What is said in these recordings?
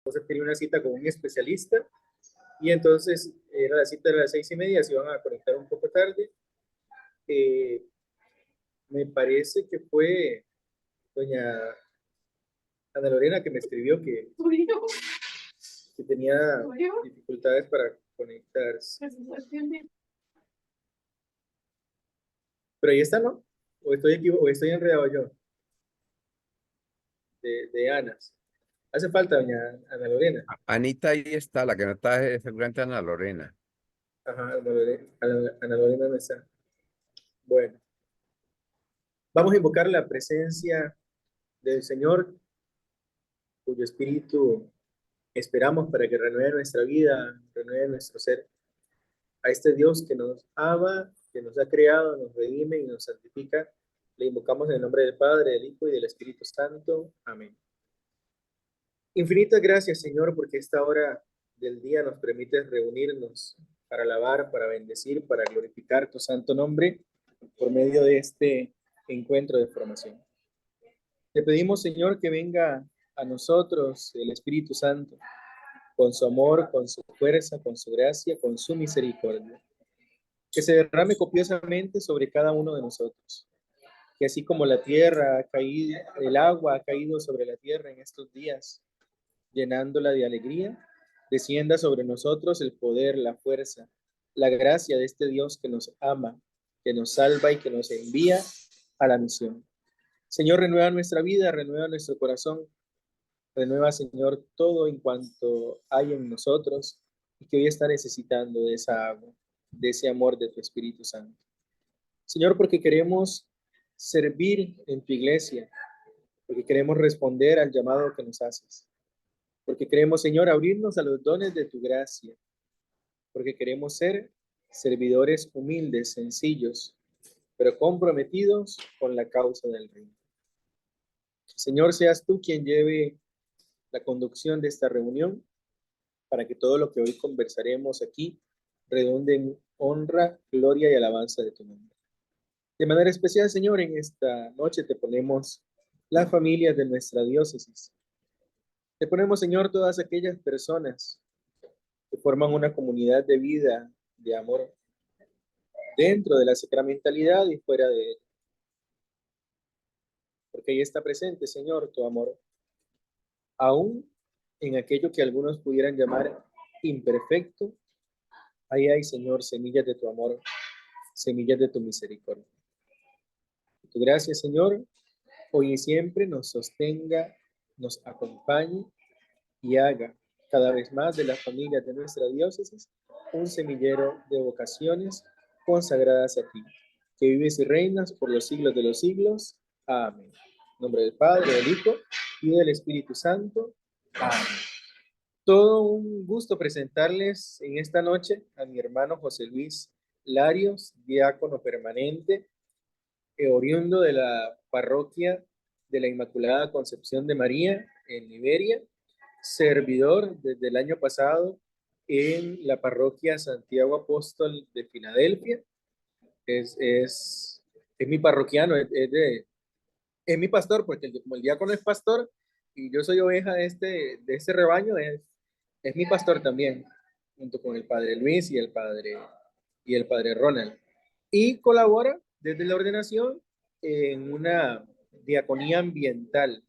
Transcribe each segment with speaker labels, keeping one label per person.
Speaker 1: esposa tenía una cita con un especialista y entonces era la cita de las 6:30, se iban a conectar un poco tarde. Me parece que fue doña Ana Lorena que me escribió que tenía dificultades para conectarse. Pero ahí está, ¿no? O estoy enredado yo, de Anas. Hace falta doña Ana Lorena.
Speaker 2: Anita ahí está, la que no está es seguramente Ana Lorena.
Speaker 1: Ajá, Ana Lorena no está. Bueno, vamos a invocar la presencia del Señor, cuyo espíritu esperamos para que renueve nuestra vida, renueve nuestro ser, a este Dios que nos ama, que nos ha creado, nos redime y nos santifica. Le invocamos en el nombre del Padre, del Hijo y del Espíritu Santo. Amén. Infinitas gracias, Señor, porque esta hora del día nos permite reunirnos para alabar, para bendecir, para glorificar tu santo nombre por medio de este encuentro de formación. Te pedimos, Señor, que venga a nosotros el Espíritu Santo con su amor, con su fuerza, con su gracia, con su misericordia. Que se derrame copiosamente sobre cada uno de nosotros. Que así como la tierra ha caído, el agua ha caído sobre la tierra en estos días, llenándola de alegría, descienda sobre nosotros el poder, la fuerza, la gracia de este Dios que nos ama, que nos salva y que nos envía a la misión. Señor, renueva nuestra vida, renueva nuestro corazón, renueva, Señor, todo en cuanto hay en nosotros y que hoy está necesitando de esa agua, de ese amor de tu Espíritu Santo. Señor, porque queremos servir en tu iglesia, porque queremos responder al llamado que nos haces, porque queremos, Señor, abrirnos a los dones de tu gracia, porque queremos ser servidores humildes, sencillos, pero comprometidos con la causa del reino. Señor, seas tú quien lleve la conducción de esta reunión para que todo lo que hoy conversaremos aquí redunde en honra, gloria y alabanza de tu nombre. De manera especial, Señor, en esta noche te ponemos las familias de nuestra diócesis. Te ponemos, Señor, todas aquellas personas que forman una comunidad de vida, de amor, dentro de la sacramentalidad y fuera de ella. Porque ahí está presente, Señor, tu amor, aún en aquello que algunos pudieran llamar imperfecto. Ahí hay, Señor, semillas de tu amor, semillas de tu misericordia. Tu gracia, Señor, hoy y siempre nos sostenga, nos acompañe y haga cada vez más de las familias de nuestra diócesis un semillero de vocaciones consagradas a ti, que vives y reinas por los siglos de los siglos. Amén. En nombre del Padre, del Hijo y del Espíritu Santo. Amén. Todo un gusto presentarles en esta noche a mi hermano José Luis Larios, diácono permanente, oriundo de la parroquia de la Inmaculada Concepción de María en Liberia, servidor desde el año pasado en la parroquia Santiago Apóstol de Filadelfia. Es mi parroquiano, es mi pastor, porque como el diácono es pastor y yo soy oveja de este rebaño, es mi pastor también, junto con el padre Luis y el padre Ronald. Y colabora desde la ordenación en una diaconía ambiental.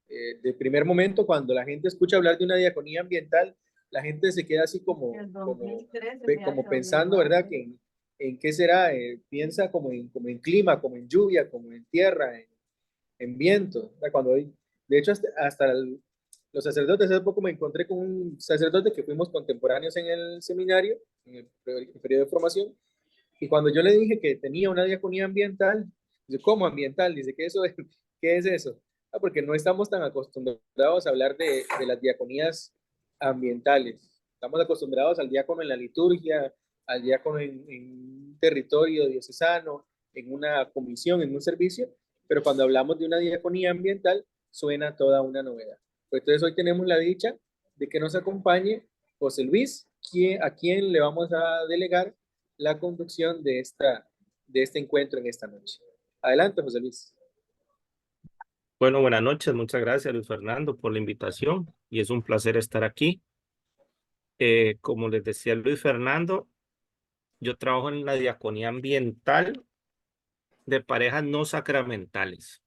Speaker 1: De primer momento, cuando la gente escucha hablar de una diaconía ambiental, la gente se queda así como pensando, ¿verdad? Que en qué será, piensa como en clima, como en lluvia, como en tierra, en viento. ¿Verdad? De hecho, los sacerdotes, hace poco me encontré con un sacerdote que fuimos contemporáneos en el seminario, en el periodo de formación, y cuando yo le dije que tenía una diaconía ambiental, dice, ¿cómo ambiental? Dice, ¿qué es eso? Ah, porque no estamos tan acostumbrados a hablar de las diaconías ambientales. Estamos acostumbrados al diácono en la liturgia, al diácono en un territorio diocesano, en una comisión, en un servicio, pero cuando hablamos de una diaconía ambiental, suena toda una novedad. Pues entonces hoy tenemos la dicha de que nos acompañe José Luis, a quien le vamos a delegar la conducción de este encuentro en esta noche. Adelante, José Luis.
Speaker 3: Bueno, buenas noches. Muchas gracias, Luis Fernando, por la invitación y es un placer estar aquí. Como les decía Luis Fernando, yo trabajo en la diaconía ambiental de parejas no sacramentales.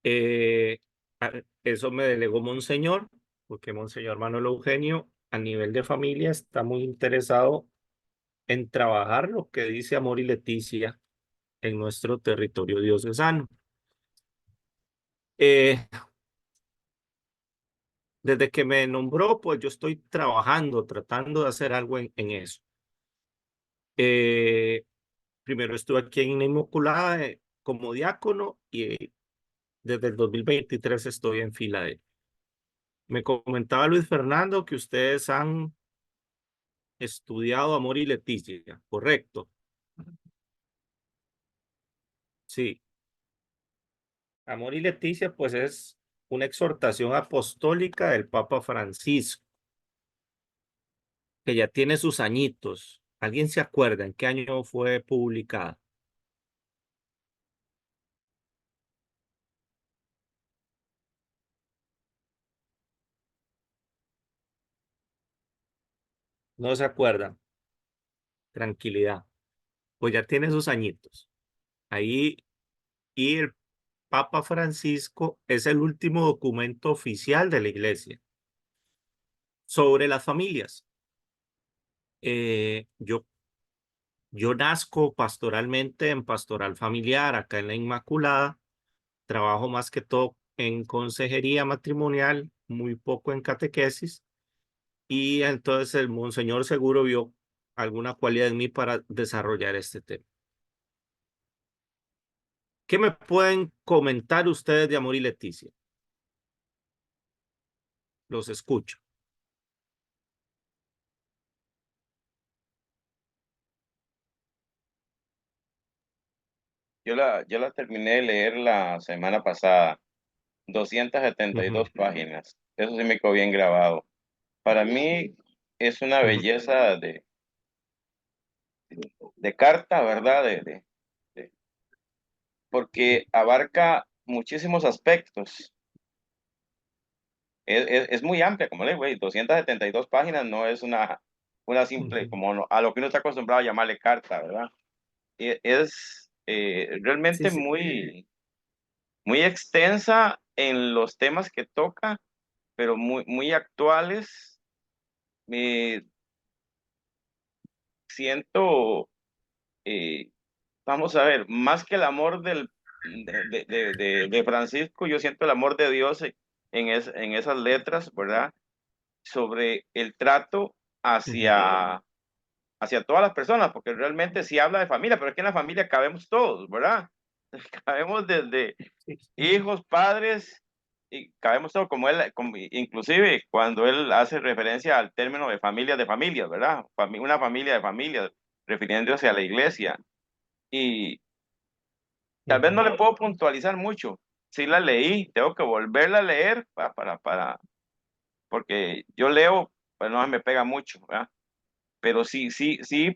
Speaker 3: Eh, Eso me delegó Monseñor, porque Monseñor Manuel Eugenio, a nivel de familia, está muy interesado en trabajar lo que dice Amor y Leticia en nuestro territorio diocesano. Eh, Desde que me nombró, pues yo estoy trabajando, tratando de hacer algo en eso. Primero estuve aquí en la Inmaculada como diácono y desde el 2023 estoy en Filadelfia. Me comentaba Luis Fernando que ustedes han estudiado Amor y Leticia, ¿correcto? Sí. Amor y Leticia, pues es una exhortación apostólica del Papa Francisco, que ya tiene sus añitos. ¿Alguien se acuerda en qué año fue publicada? No se acuerdan. Tranquilidad. Pues ya tiene sus añitos. Ahí, y el Papa Francisco es el último documento oficial de la Iglesia sobre las familias. Yo nazco pastoralmente en pastoral familiar, acá en la Inmaculada. Trabajo más que todo en consejería matrimonial, muy poco en catequesis. Y entonces el Monseñor seguro vio alguna cualidad en mí para desarrollar este tema. ¿Qué me pueden comentar ustedes de Amor y Leticia? Los escucho.
Speaker 4: Yo la terminé de leer la semana pasada, 272 páginas. Eso sí me quedó bien grabado. Para mí es una belleza de carta, ¿verdad? De- porque abarca muchísimos aspectos. Es muy amplia, como le digo, güey, 272 páginas no es una simple, como a lo que uno está acostumbrado a llamarle carta, ¿verdad? Es
Speaker 3: Sí,
Speaker 4: realmente
Speaker 3: sí.
Speaker 4: muy extensa en los temas que toca, pero muy actuales. Me siento, eh, vamos a ver, más que el amor de Francisco, yo siento el amor de Dios en esas letras, ¿verdad? Sobre el trato hacia todas las personas, porque realmente sí habla de familia, pero es que en la familia cabemos todos, ¿verdad? Cabemos desde
Speaker 3: Sí.
Speaker 4: hijos, padres, y cabemos todo inclusive cuando él hace referencia al término de familias, ¿verdad? Una familia de familias, refiriéndose a la iglesia. Y tal vez no le puedo puntualizar mucho. Sí la leí, tengo que volverla a leer porque yo leo, pues no me pega mucho, ¿verdad? Pero sí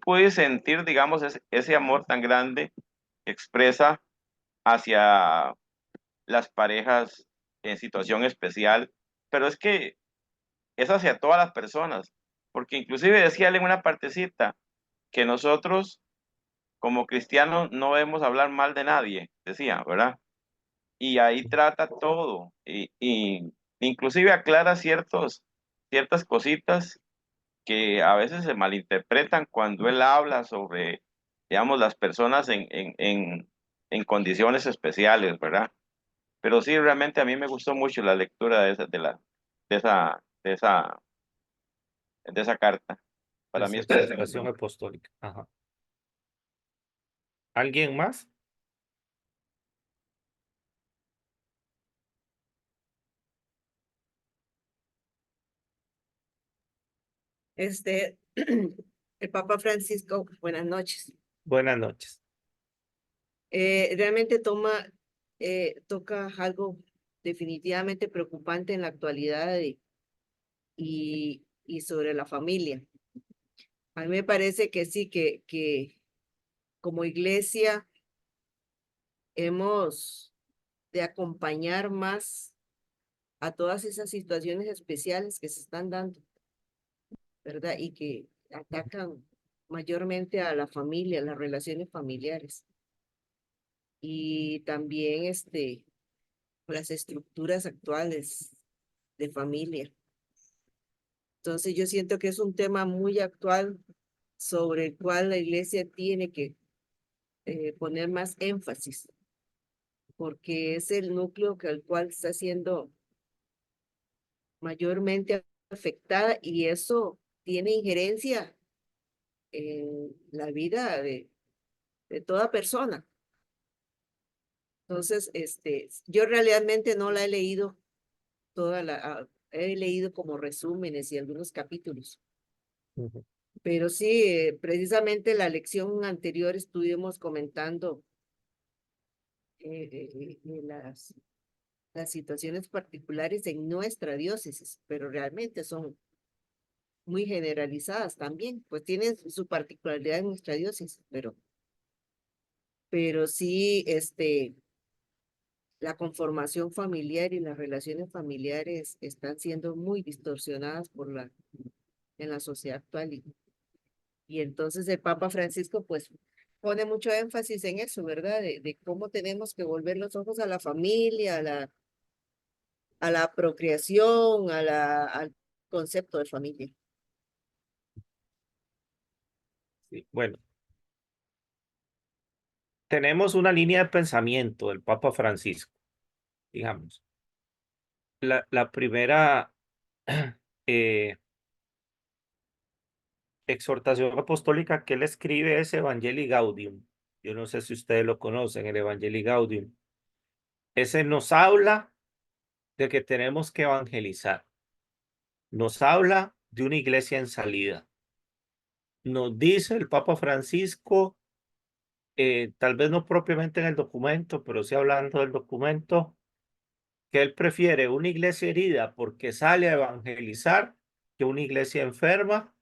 Speaker 4: pude sentir, digamos, ese amor tan grande que expresa hacia las parejas en situación especial, pero es que es hacia todas las personas, porque inclusive decía él en una partecita que nosotros como cristianos no debemos hablar mal de nadie, decía, ¿verdad? Y ahí trata todo, y inclusive aclara ciertas cositas que a veces se malinterpretan cuando él habla sobre, digamos, las personas en condiciones especiales, ¿verdad? Pero sí, realmente a mí me gustó mucho la lectura de esa carta. Para mí
Speaker 3: Esa
Speaker 4: es
Speaker 3: exhortación
Speaker 4: precioso.
Speaker 3: apostólica. Ajá. ¿Alguien más?
Speaker 5: El Papa Francisco, buenas noches.
Speaker 3: Buenas noches.
Speaker 5: Realmente toca algo definitivamente preocupante en la actualidad y sobre la familia. A mí me parece que sí, que como iglesia hemos de acompañar más a todas esas situaciones especiales que se están dando, ¿verdad? Y que atacan mayormente a la familia, a las relaciones familiares. Y también las estructuras actuales de familia. Entonces yo siento que es un tema muy actual sobre el cual la iglesia tiene que poner más énfasis, porque es el núcleo al cual está siendo mayormente afectada y eso tiene injerencia en la vida de toda persona. Entonces, yo realmente no la he leído he leído como resúmenes y algunos capítulos. Pero sí, precisamente la lección anterior estuvimos comentando las situaciones particulares en nuestra diócesis, pero realmente son muy generalizadas también, pues tienen su particularidad en nuestra diócesis, pero sí, la conformación familiar y las relaciones familiares están siendo muy distorsionadas en la sociedad actual y entonces el Papa Francisco pues pone mucho énfasis en eso, ¿verdad? De cómo tenemos que volver los ojos a la familia, a la procreación, al concepto de familia.
Speaker 3: Sí, bueno, tenemos una línea de pensamiento del Papa Francisco, digamos. La primera eh, exhortación apostólica que él escribe es Evangelii Gaudium. Yo no sé si ustedes lo conocen, el Evangelii Gaudium. Ese nos habla de que tenemos que evangelizar. Nos habla de una iglesia en salida. Nos dice el Papa Francisco, tal vez no propiamente en el documento, pero sí hablando del documento, que él prefiere una iglesia herida porque sale a evangelizar que una iglesia enferma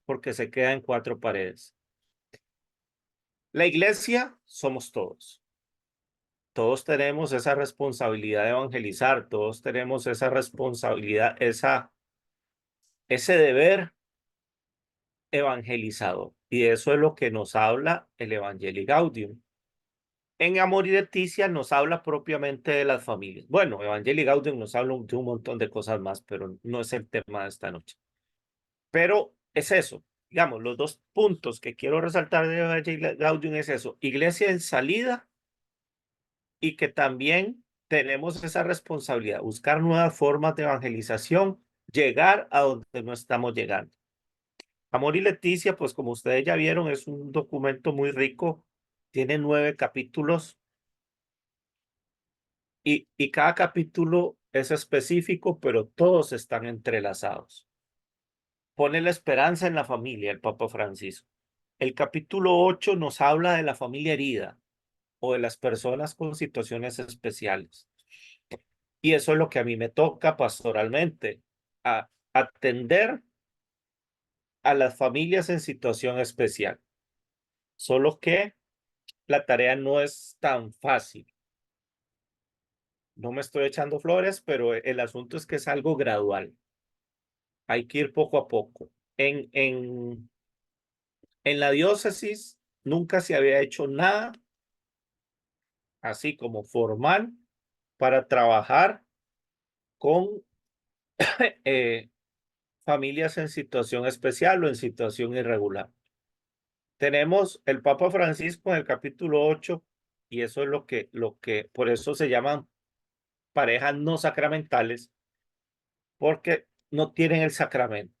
Speaker 3: porque se queda en cuatro paredes. La iglesia somos todos. Todos tenemos esa responsabilidad de evangelizar, todos tenemos esa responsabilidad, ese deber evangelizador. Y eso es lo que nos habla el Evangelii Gaudium. En Amor y Leticia nos habla propiamente de las familias. Bueno, Evangelii Gaudium nos habla de un montón de cosas más, pero no es el tema de esta noche. Pero es eso, digamos, los dos puntos que quiero resaltar de Evangelii Gaudium es eso, iglesia en salida y que también tenemos esa responsabilidad, buscar nuevas formas de evangelización, llegar a donde no estamos llegando. Amor y Leticia, pues como ustedes ya vieron, es un documento muy rico, tiene 9 capítulos y cada capítulo es específico, pero todos están entrelazados. Pone la esperanza en la familia, el Papa Francisco. El capítulo 8 nos habla de la familia herida o de las personas con situaciones especiales. Y eso es lo que a mí me toca pastoralmente, a atender a las familias en situación especial. Solo que la tarea no es tan fácil. No me estoy echando flores, pero el asunto es que es algo gradual. Hay que ir poco a poco. En la diócesis nunca se había hecho nada así como formal para trabajar con familias en situación especial o en situación irregular. Tenemos el Papa Francisco en el capítulo 8 y eso es por eso se llaman parejas no sacramentales, porque no tienen el sacramento.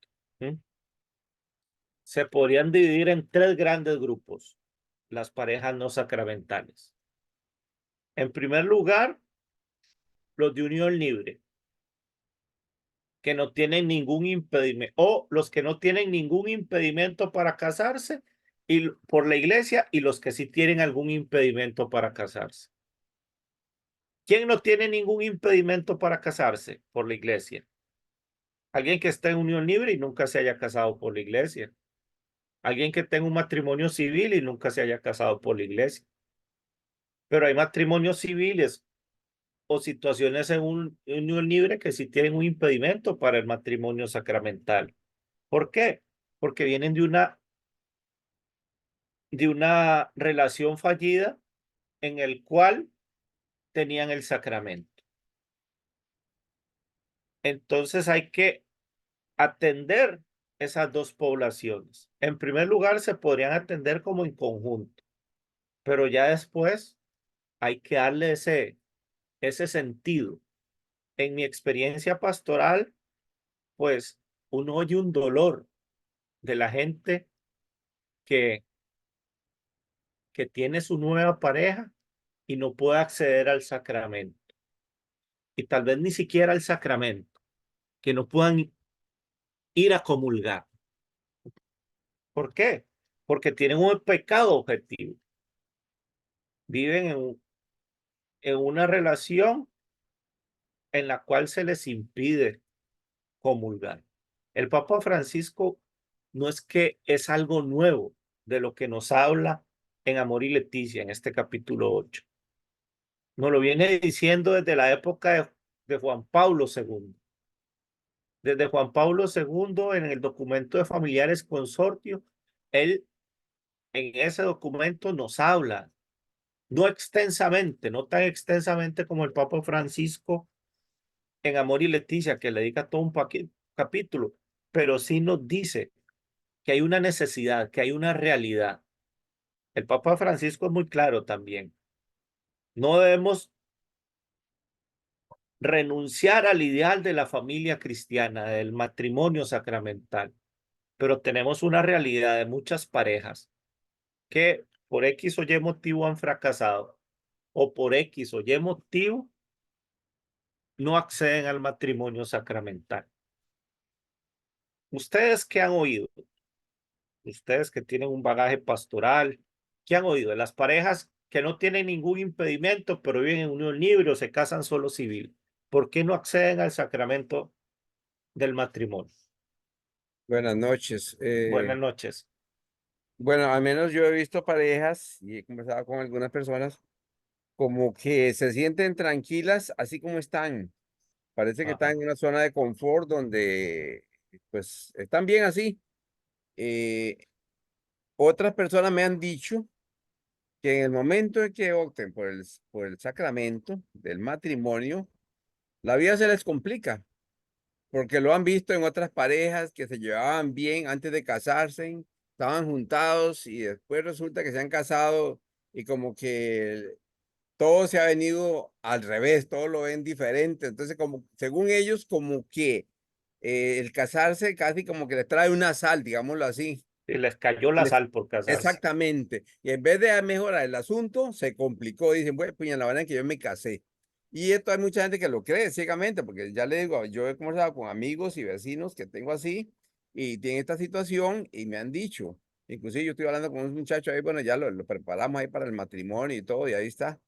Speaker 3: Se podrían dividir en 3 grandes grupos, las parejas no sacramentales. En primer lugar, los de unión libre, que no tienen ningún impedimento, o los que no tienen ningún impedimento para casarse y por la iglesia, y los que sí tienen algún impedimento para casarse. ¿Quién no tiene ningún impedimento para casarse por la iglesia? Alguien que está en unión libre y nunca se haya casado por la iglesia. Alguien que tenga un matrimonio civil y nunca se haya casado por la iglesia. Pero hay matrimonios civiles o situaciones en unión libre que sí tienen un impedimento para el matrimonio sacramental. ¿Por qué? Porque vienen de una relación fallida en el cual tenían el sacramento. Entonces hay que atender esas dos poblaciones. En primer lugar, se podrían atender como en conjunto, pero ya después hay que darle ese sentido. En mi experiencia pastoral, pues uno oye un dolor de la gente que, que tiene su nueva pareja y no puede acceder al sacramento. Y tal vez ni siquiera al sacramento, que no puedan ir a comulgar. ¿Por qué? Porque tienen un pecado objetivo. Viven en una relación en la cual se les impide comulgar. El Papa Francisco no es que es algo nuevo de lo que nos habla en Amor y Leticia, en este capítulo 8. Nos lo viene diciendo desde la época de Juan Pablo II. Desde Juan Pablo II, en el documento de Familiares Consortio, él en ese documento nos habla, no extensamente, no tan extensamente como el Papa Francisco en Amor y Leticia, que le dedica todo un capítulo, pero sí nos dice que hay una necesidad, que hay una realidad. El Papa Francisco es muy claro también. No debemos renunciar al ideal de la familia cristiana, del matrimonio sacramental, pero tenemos una realidad de muchas parejas que por X o Y motivo han fracasado o por X o Y motivo no acceden al matrimonio sacramental. ¿Ustedes qué han oído? Ustedes que tienen un bagaje pastoral, ¿qué han oído? De las parejas que no tienen ningún impedimento, pero viven en unión libre o se casan solo civil. ¿Por qué no acceden al sacramento del matrimonio?
Speaker 2: Buenas noches.
Speaker 3: Buenas noches.
Speaker 2: Bueno, al menos yo he visto parejas y he conversado con algunas personas como que se sienten tranquilas así como están. Parece que están
Speaker 3: Ajá.
Speaker 2: en una zona de confort donde pues están bien así. Eh, Otras personas me han dicho que en el momento en que opten por el sacramento del matrimonio, la vida se les complica, porque lo han visto en otras parejas que se llevaban bien antes de casarse, estaban juntados y después resulta que se han casado y como que todo se ha venido al revés, todo lo ven diferente. Entonces, como según ellos, como que el casarse casi como que les trae una sal, digámoslo así.
Speaker 3: Y les cayó la
Speaker 2: Les-
Speaker 3: sal por casarse.
Speaker 2: Exactamente. Y en vez de mejorar el asunto, se complicó. Dicen, bueno, pues la verdad es que yo me casé. Y esto hay mucha gente que lo cree ciegamente, porque ya le digo, yo he conversado con amigos y vecinos que tengo así y tienen esta situación y me han dicho, inclusive yo estoy hablando con un muchacho ahí, bueno, ya lo preparamos ahí para el matrimonio y todo, y ahí está.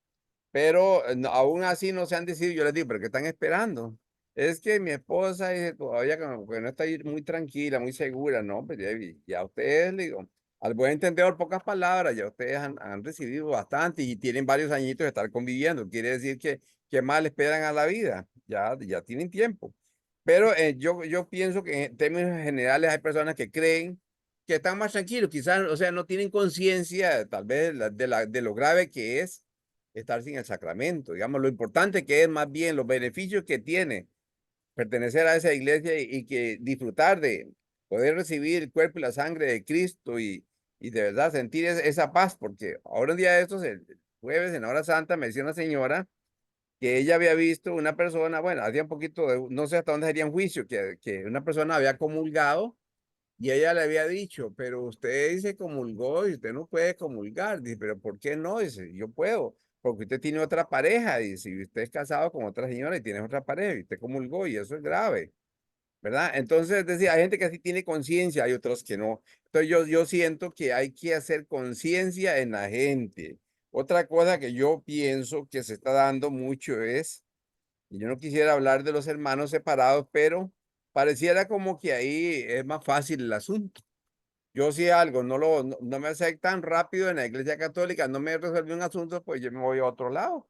Speaker 2: Pero aún así no se han decidido. Yo les digo, ¿pero qué están esperando? Es que mi esposa dice todavía como que no está ahí muy tranquila, muy segura, ¿no? Pues ya ustedes, le digo, al buen entendedor, pocas palabras, ya ustedes han recibido bastante y tienen varios añitos de estar conviviendo. Quiere decir que más le esperan a la vida, ya tienen tiempo. Pero yo pienso que en términos generales hay personas que creen que están más tranquilos, quizás, o sea, no tienen conciencia tal vez de lo grave que es estar sin el sacramento. Digamos, lo importante que es más bien los beneficios que tiene pertenecer a esa iglesia y que disfrutar de poder recibir el cuerpo y la sangre de Cristo y de verdad sentir esa paz, porque ahora un día de estos, el jueves en la hora santa, me decía una señora que ella había visto una persona, bueno, hacía un poquito de, no sé hasta dónde sería un juicio, que una persona había comulgado y ella le había dicho, pero usted dice comulgó y usted no puede comulgar. Dice, pero ¿por qué no? Dice, yo puedo, porque usted tiene otra pareja. Dice, y usted es casado con otra señora y tiene otra pareja y usted comulgó y eso es grave, ¿verdad? Entonces, decía, hay gente que sí tiene conciencia, hay otros que no. Entonces, yo siento que hay que hacer conciencia en la gente. Otra cosa que yo pienso que se está dando mucho es, y yo no quisiera hablar de los hermanos separados, pero pareciera como que ahí es más fácil el asunto. Yo si algo no me aceptan rápido en la iglesia católica, no me resuelve un asunto, pues yo me voy a otro lado.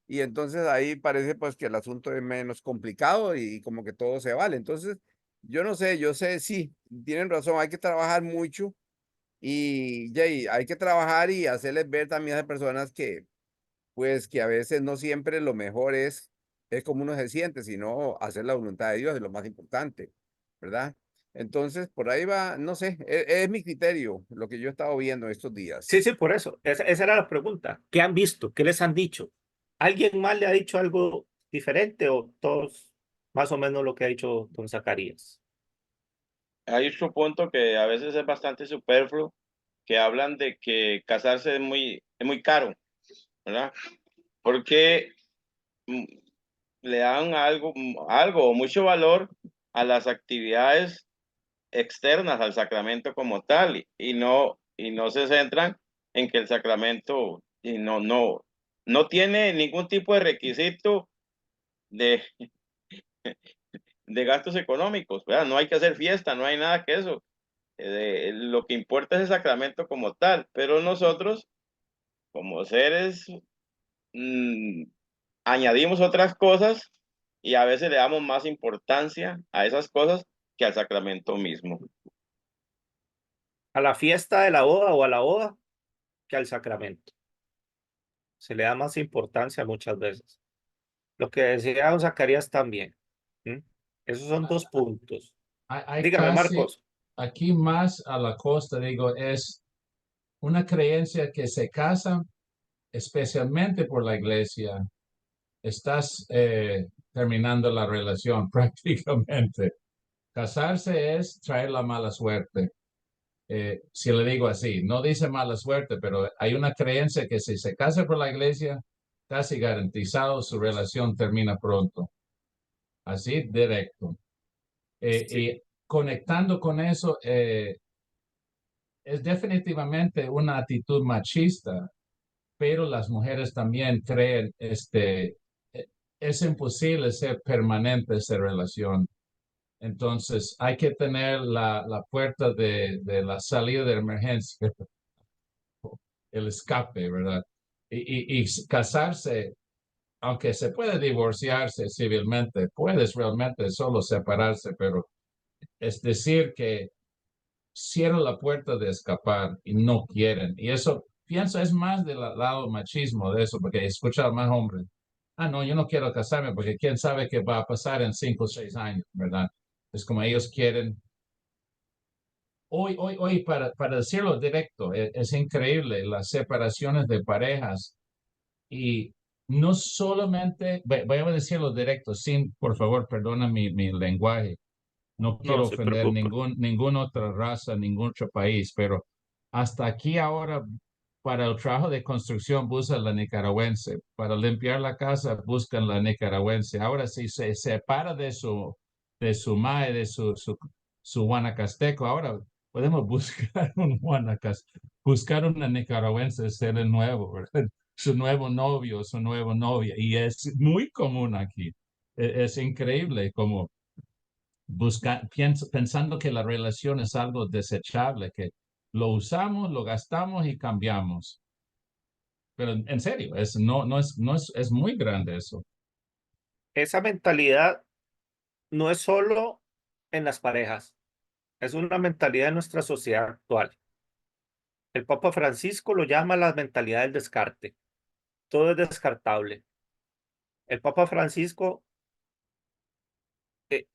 Speaker 2: y entonces ahí parece pues que el asunto es menos complicado y como que todo se vale. Entonces, yo no sé, yo sé, sí, tienen razón, hay que trabajar mucho y Jay, hay que trabajar y hacerles ver también a las personas que pues que a veces no siempre lo mejor es como uno se siente, sino hacer la voluntad de Dios es lo más importante, ¿verdad? Entonces, por ahí va, no sé, es mi criterio, lo que yo he estado viendo estos días.
Speaker 3: Sí, sí, por eso. Esa era la pregunta. ¿Qué han visto? ¿Qué les han dicho? ¿Alguien más le ha dicho algo diferente o todos más o menos lo que ha dicho don Zacarías?
Speaker 4: Hay otro punto que a veces es bastante superfluo, que hablan de que casarse es muy caro, ¿verdad? Porque mm, le dan algo o mucho valor a las actividades externas al sacramento como tal y no se centran en que el sacramento no tiene ningún tipo de requisito de, de gastos económicos, ¿verdad? No hay que hacer fiesta, no hay nada que eso. Lo que importa es el sacramento como tal, pero nosotros como seres mm, añadimos otras cosas y a veces le damos más importancia a esas cosas que al sacramento mismo.
Speaker 3: ¿A la fiesta de la boda o a la boda que al sacramento? Se le da más importancia muchas veces. Lo que decía don Zacarías también. ¿Mm? Esos son dos puntos.
Speaker 6: Hay
Speaker 3: Dígame,
Speaker 6: casi
Speaker 3: Marcos.
Speaker 6: aquí más a la costa, digo, es una creencia que se casan especialmente por la iglesia. Estás terminando la relación prácticamente. Casarse es traer la mala suerte. Si le digo así, no dice mala suerte, pero hay una creencia que si se casa por la iglesia, casi garantizado su relación termina pronto. Así, directo.
Speaker 3: Sí.
Speaker 6: Y conectando con eso, es definitivamente una actitud machista, pero las mujeres también creen, es imposible ser permanente esa relación. Entonces hay que tener la puerta de la salida de emergencia, el escape, ¿verdad? Y casarse, aunque se puede divorciarse civilmente, puedes realmente solo separarse, pero es decir que cierran la puerta de escapar y no quieren. Y eso, pienso, es más del lado machismo de eso, porque he escuchado más hombres. Ah, no, yo no quiero casarme porque quién sabe qué va a pasar en 5 o 6 años, ¿verdad? Es como ellos quieren. Hoy, para decirlo directo, es increíble las separaciones de parejas y no solamente, voy a decirlo directo, sin, por favor, perdona mi lenguaje, no
Speaker 3: No
Speaker 6: quiero
Speaker 3: se
Speaker 6: ofender
Speaker 3: preocupe.
Speaker 6: ninguna otra raza, ningún otro país, pero hasta aquí ahora, para el trabajo de construcción buscan la nicaragüense, para limpiar la casa buscan la nicaragüense. Ahora si se separa de su mae, su guanacasteco, ahora podemos buscar un buscar una nicaragüense, ser el nuevo, ¿verdad? Su nuevo novio, su nueva novia, y es muy común aquí. Es increíble como pensando que la relación es algo desechable, que lo usamos, lo gastamos y cambiamos. Pero en serio, es muy grande eso.
Speaker 3: Esa mentalidad no es solo en las parejas, es una mentalidad de nuestra sociedad actual. El Papa Francisco lo llama la mentalidad del descarte. Todo es descartable. El Papa Francisco, eh,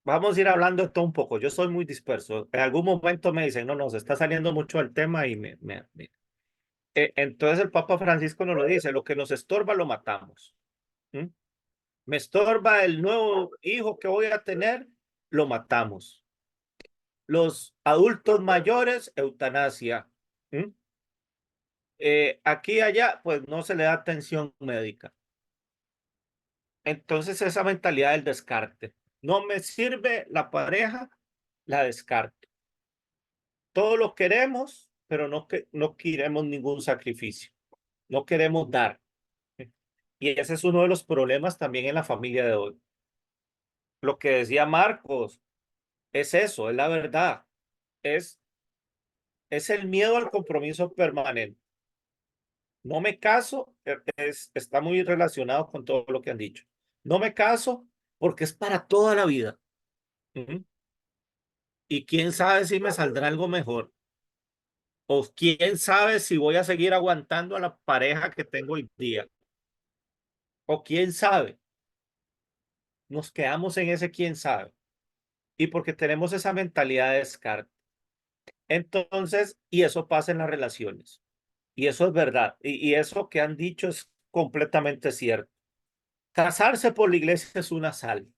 Speaker 3: vamos a ir hablando de todo un poco. Yo soy muy disperso. En algún momento me dicen, no, no, se está saliendo mucho el tema y entonces el Papa Francisco nos lo dice, lo que nos estorba lo matamos. ¿Mm? Me estorba el nuevo hijo que voy a tener, lo matamos. Los adultos mayores, eutanasia. ¿Mm? Aquí y allá, pues no se le da atención médica. Entonces esa mentalidad del descarte. No me sirve la pareja, la descarto. Todo lo queremos, pero no queremos ningún sacrificio. No queremos dar. Y ese es uno de los problemas también en la familia de hoy. Lo que decía Marcos es eso, es la verdad. Es, es el miedo al compromiso permanente. No me caso, está muy relacionado con todo lo que han dicho. No me caso porque es para toda la vida. Ujú. Y quién sabe si me saldrá algo mejor. O quién sabe si voy a seguir aguantando a la pareja que tengo hoy día. O quién sabe. Nos quedamos en ese quién sabe. Y porque tenemos esa mentalidad de descarte. Entonces, y eso pasa en las relaciones. Y eso es verdad. Y eso que han dicho es completamente cierto. Casarse por la iglesia es una sal,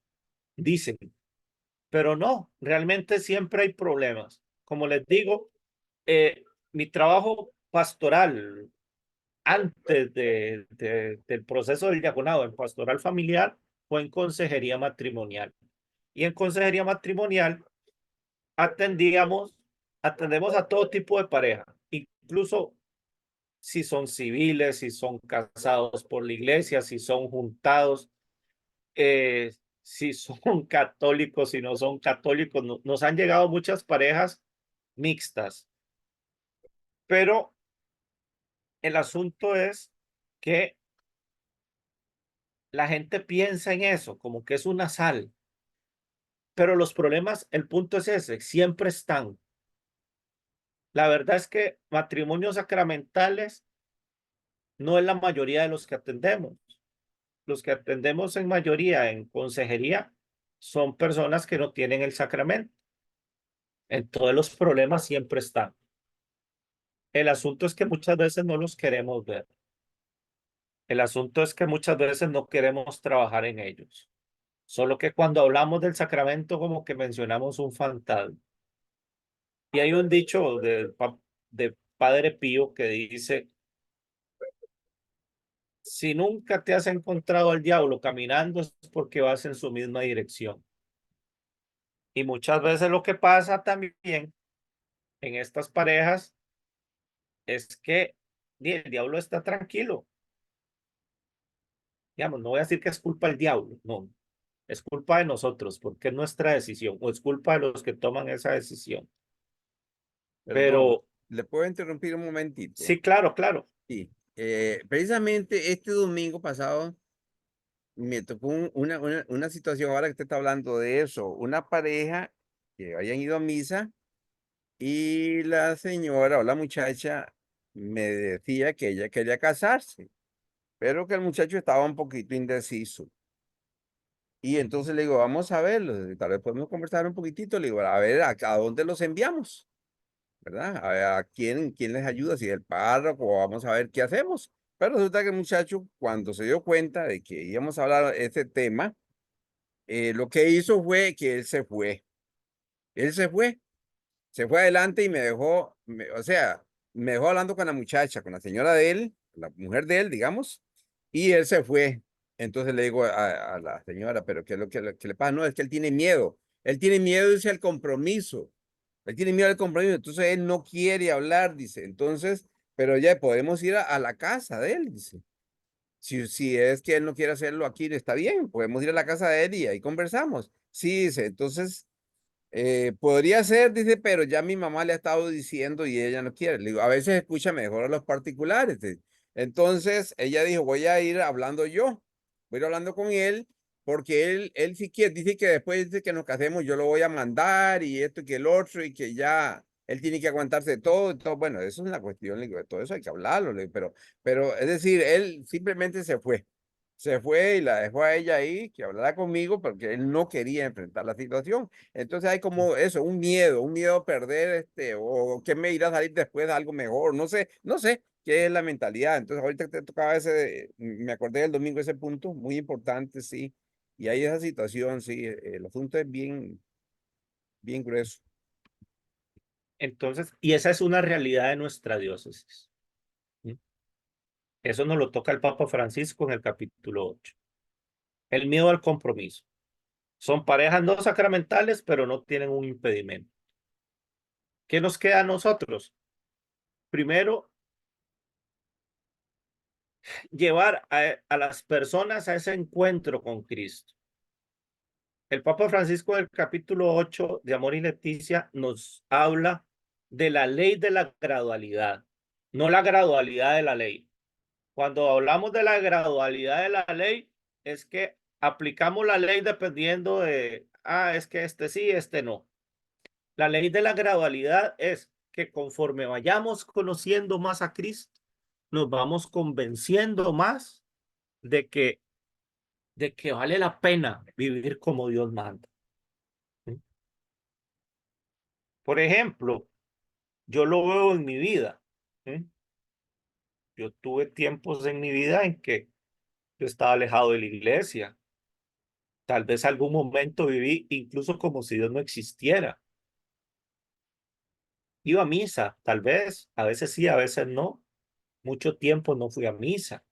Speaker 3: dicen, pero no, realmente siempre hay problemas. Como les digo, mi trabajo pastoral antes del proceso del diaconado en pastoral familiar fue en consejería matrimonial. Y en consejería matrimonial atendíamos, atendemos a todo tipo de pareja, incluso si son civiles, si son casados por la iglesia, si son juntados, eh, si son católicos, si no son católicos. Nos han llegado muchas parejas mixtas, pero el asunto es que la gente piensa en eso, como que es una sal, pero los problemas, el punto es ese, siempre están. La verdad es que matrimonios sacramentales no es la mayoría de los que atendemos. Los que atendemos en mayoría en consejería son personas que no tienen el sacramento. Entonces los problemas siempre están. El asunto es que muchas veces no los queremos ver. El asunto es que muchas veces no queremos trabajar en ellos. Solo que cuando hablamos del sacramento como que mencionamos un fantasma. Y hay un dicho de Padre Pío que dice, si nunca te has encontrado al diablo caminando es porque vas en su misma dirección. Y muchas veces lo que pasa también en estas parejas es que el diablo está tranquilo. Digamos, no voy a decir que es culpa del diablo, no, es culpa de nosotros, porque es nuestra decisión, o es culpa de los que toman esa decisión.
Speaker 2: Perdón,
Speaker 3: Pero
Speaker 2: ¿le puedo interrumpir un momentito?
Speaker 3: sí, claro, claro.
Speaker 2: Sí. Precisamente este domingo pasado me tocó una situación, ahora que usted está hablando de eso, una pareja que habían ido a misa y la señora o la muchacha me decía que ella quería casarse, pero que el muchacho estaba un poquito indeciso. Y entonces le digo, vamos a verlo, tal vez podemos conversar un poquitito, le digo, a ver, ¿a dónde los enviamos? ¿Verdad? A ver, quién les ayuda? Si el párroco, o vamos a ver qué hacemos. Pero resulta que el muchacho, cuando se dio cuenta de que íbamos a hablar de este tema, lo que hizo fue que él se fue. Él se fue adelante y me dejó, o sea, me dejó hablando con la muchacha, con la señora de él, la mujer de él, digamos, y él se fue. Entonces le digo a la señora, pero ¿qué es lo que le pasa? No, es que él tiene miedo. Él tiene miedo, dice, al compromiso. Él tiene miedo al compromiso, entonces él no quiere hablar, dice. Entonces, pero ya podemos ir a la casa de él, dice. Si es que él no quiere hacerlo aquí, está bien, podemos ir a la casa de él y ahí conversamos. Sí, dice, entonces podría ser, dice, pero ya mi mamá le ha estado diciendo y ella no quiere. Le digo, a veces escucha mejor a los particulares. Entonces ella dijo, voy a ir hablando yo, voy a ir hablando con él, porque él sí quiere, dice que después de que nos casemos yo lo voy a mandar y esto y que el otro y que ya él tiene que aguantarse de todo, y todo. Bueno, eso es una cuestión, le digo, de todo eso hay que hablarlo, le digo, pero es decir, él simplemente se fue. Se fue y la dejó a ella ahí que hablara conmigo porque él no quería enfrentar la situación. Entonces hay como eso, un miedo a perder, o que me irá a salir después de algo mejor, no sé qué es la mentalidad. Entonces ahorita que te tocaba me acordé del domingo ese punto, muy importante, sí. Y hay esa situación, sí, el asunto es bien grueso.
Speaker 3: Entonces, y esa es una realidad de nuestra diócesis. ¿Sí? Eso nos lo toca el Papa Francisco en el capítulo 8. El miedo al compromiso. Son parejas no sacramentales, pero no tienen un impedimento. ¿Qué nos queda a nosotros? Primero, llevar a las personas a ese encuentro con Cristo. El Papa Francisco del capítulo 8 de Amor y Leticia nos habla de la ley de la gradualidad, no la gradualidad de la ley, Cuando hablamos de la gradualidad de la ley, es que aplicamos la ley dependiendo de, es que este sí, este no. La ley de la gradualidad es que conforme vayamos conociendo más a Cristo, nos vamos convenciendo más de que vale la pena vivir como Dios manda. ¿Sí? Por ejemplo, yo lo veo en mi vida. ¿Sí? Yo tuve tiempos en mi vida en que yo estaba alejado de la iglesia. Tal vez algún momento viví incluso como si Dios no existiera. Iba a misa, tal vez, a veces sí, a veces no. Mucho tiempo no fui a misa.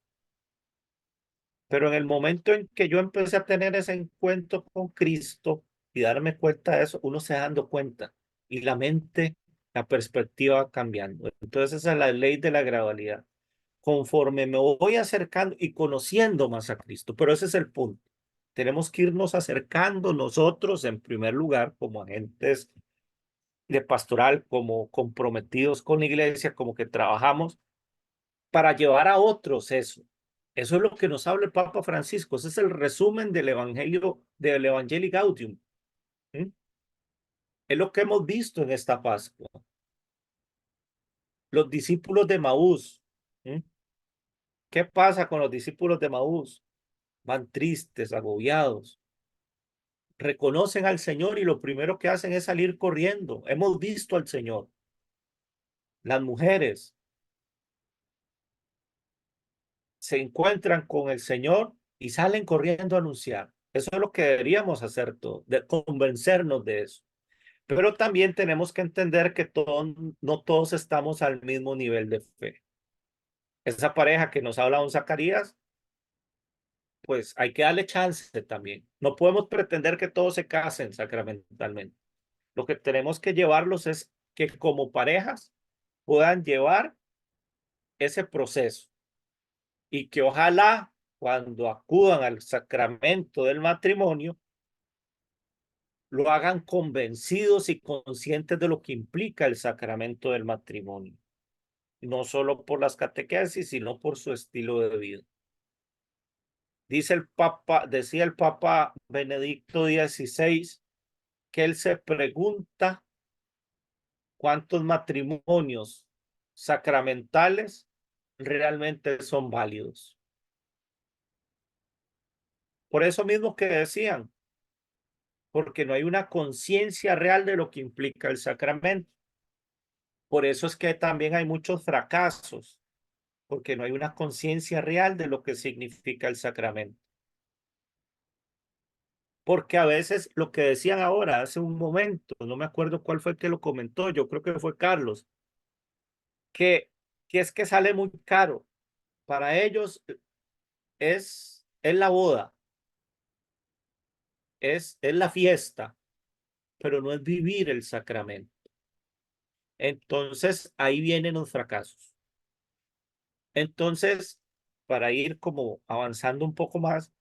Speaker 3: Pero en el momento en que yo empecé a tener ese encuentro con Cristo y darme cuenta de eso, uno se va dando cuenta y la mente, la perspectiva va cambiando. Entonces esa es la ley de la gradualidad. Conforme me voy acercando y conociendo más a Cristo, pero ese es el punto. Tenemos que irnos acercando nosotros en primer lugar como agentes de pastoral, como comprometidos con la iglesia, como que trabajamos para llevar a otros eso. Eso es lo que nos habla el Papa Francisco. Ese es el resumen del Evangelio, del Evangelii Gaudium. ¿Sí? Es lo que hemos visto en esta Pascua. Los discípulos de Maús. ¿Sí? ¿Qué pasa con los discípulos de Maús? Van tristes, agobiados. Reconocen al Señor y lo primero que hacen es salir corriendo. Hemos visto al Señor. Las mujeres se encuentran con el Señor y salen corriendo a anunciar. Eso es lo que deberíamos hacer todos, de convencernos de eso. Pero también tenemos que entender que no todos estamos al mismo nivel de fe. Esa pareja que nos habla don Zacarías, pues hay que darle chance también. No podemos pretender que todos se casen sacramentalmente. Lo que tenemos que llevarlos es que como parejas puedan llevar ese proceso y que ojalá cuando acudan al sacramento del matrimonio lo hagan convencidos y conscientes de lo que implica el sacramento del matrimonio, no solo por las catequesis, sino por su estilo de vida. Decía el Papa Benedicto XVI que él se pregunta cuántos matrimonios sacramentales realmente son válidos. Por eso mismo que decían, porque no hay una conciencia real de lo que implica el sacramento. Por eso es que también hay muchos fracasos, porque no hay una conciencia real de lo que significa el sacramento. Porque a veces lo que decían ahora, hace un momento, no me acuerdo cuál fue el que lo comentó, yo creo que fue Carlos, que es que sale muy caro. Para ellos es la boda, es la fiesta, pero no es vivir el sacramento. Entonces, ahí vienen los fracasos. Entonces, para ir como avanzando un poco más,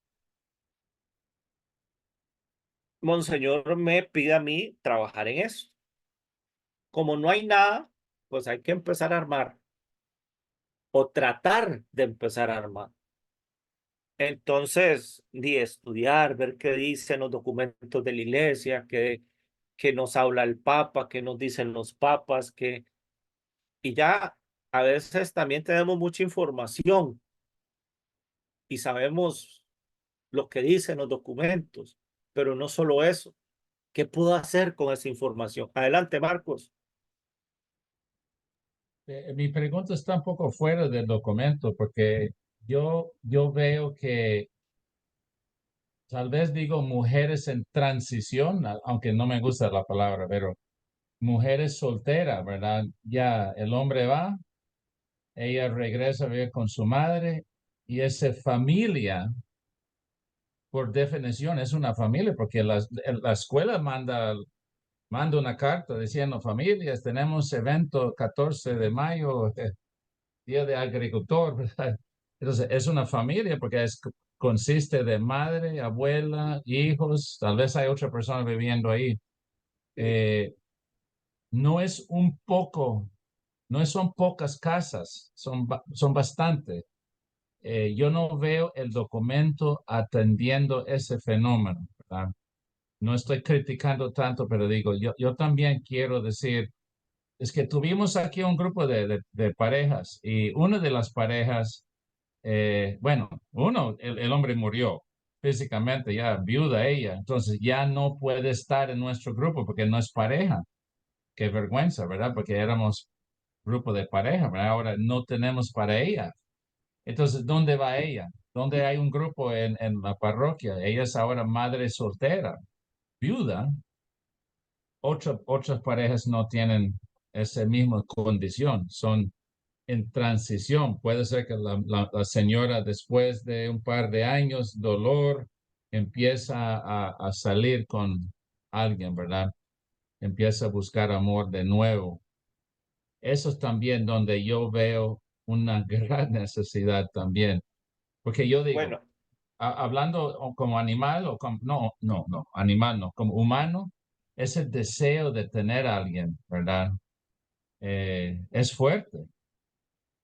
Speaker 3: Monseñor me pide a mí trabajar en eso. Como no hay nada, pues hay que empezar a armar o tratar de empezar a armar. Entonces, de estudiar, ver qué dicen los documentos de la iglesia, qué nos habla el Papa, qué nos dicen los papas, y ya a veces también tenemos mucha información y sabemos lo que dicen los documentos, pero no solo eso. ¿Qué puedo hacer con esa información? Adelante, Marcos.
Speaker 6: Mi pregunta está un poco fuera del documento porque yo veo que tal vez digo mujeres en transición, aunque no me gusta la palabra, pero mujeres solteras, ¿verdad? Ya el hombre va, ella regresa a vivir con su madre y esa familia, por definición, es una familia porque la escuela manda una carta diciendo familias, tenemos evento 14 de mayo, Día de Agricultor, ¿verdad? Entonces, es una familia porque consiste de madre, abuela, hijos, tal vez hay otra persona viviendo ahí. No es un poco, no son pocas casas, son bastante. yo no veo el documento atendiendo ese fenómeno, ¿verdad? No estoy criticando tanto, pero digo, yo también quiero decir, es que tuvimos aquí un grupo de parejas y una de las parejas, bueno, el hombre murió físicamente, ya viuda ella, entonces ya no puede estar en nuestro grupo porque no es pareja. Qué vergüenza, ¿verdad? Porque éramos grupo de pareja, ¿verdad? Ahora no tenemos para ella. Entonces, ¿dónde va ella? ¿Dónde hay un grupo en la parroquia? Ella es ahora madre soltera, viuda. Otras parejas no tienen esa misma condición, son en transición. Puede ser que la señora después de un par de años, dolor, empieza a salir con alguien, ¿verdad? Empieza a buscar amor de nuevo. Eso es también donde yo veo una gran necesidad también, porque yo digo,
Speaker 3: Bueno,
Speaker 6: hablando como animal o como, no, animal no, como humano, ese deseo de tener a alguien, ¿verdad? Es fuerte.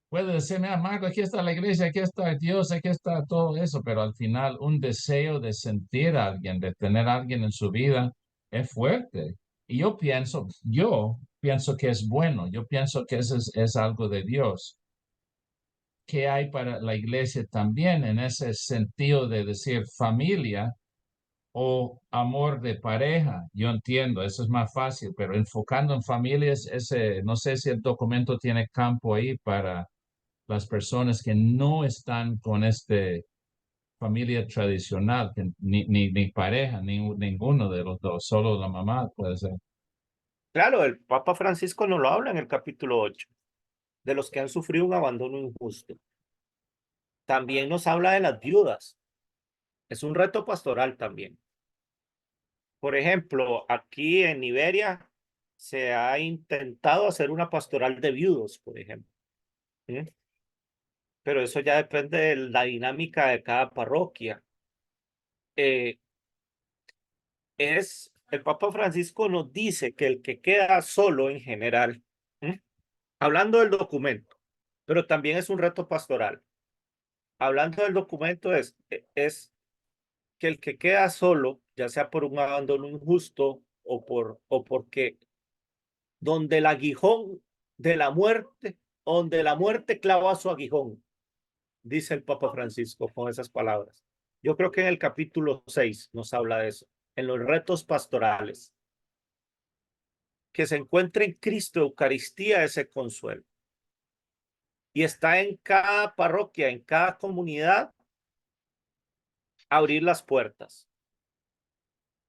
Speaker 6: Puede decirme, Marco, aquí está la iglesia, aquí está Dios, aquí está todo eso, pero al final un deseo de sentir a alguien, de tener a alguien en su vida, es fuerte. Y yo pienso que es bueno, yo pienso que eso es algo de Dios. ¿Qué hay para la iglesia también en ese sentido de decir familia o amor de pareja? Yo entiendo, eso es más fácil, pero enfocando en familias, no sé si el documento tiene campo ahí para las personas que no están con este familia tradicional, que ni pareja, ninguno de los dos, solo la mamá puede ser.
Speaker 3: claro, el Papa Francisco nos lo habla en el capítulo 8, de los que han sufrido un abandono injusto. También nos habla de las viudas. Es un reto pastoral también. Por ejemplo, aquí en Iberia se ha intentado hacer una pastoral de viudos, por ejemplo. ¿Sí? Pero eso ya depende de la dinámica de cada parroquia. Eh, el Papa Francisco nos dice que el que queda solo en general, ¿sí? Hablando del documento, pero también es un reto pastoral. Hablando del documento es que el que queda solo, ya sea por un abandono injusto o porque donde el aguijón de la muerte, donde la muerte clava su aguijón, dice el Papa Francisco con esas palabras. Yo creo que en el capítulo 6 nos habla de eso, en los retos pastorales. Que se encuentre en Cristo Eucaristía ese consuelo. Y está en cada parroquia, en cada comunidad, abrir las puertas.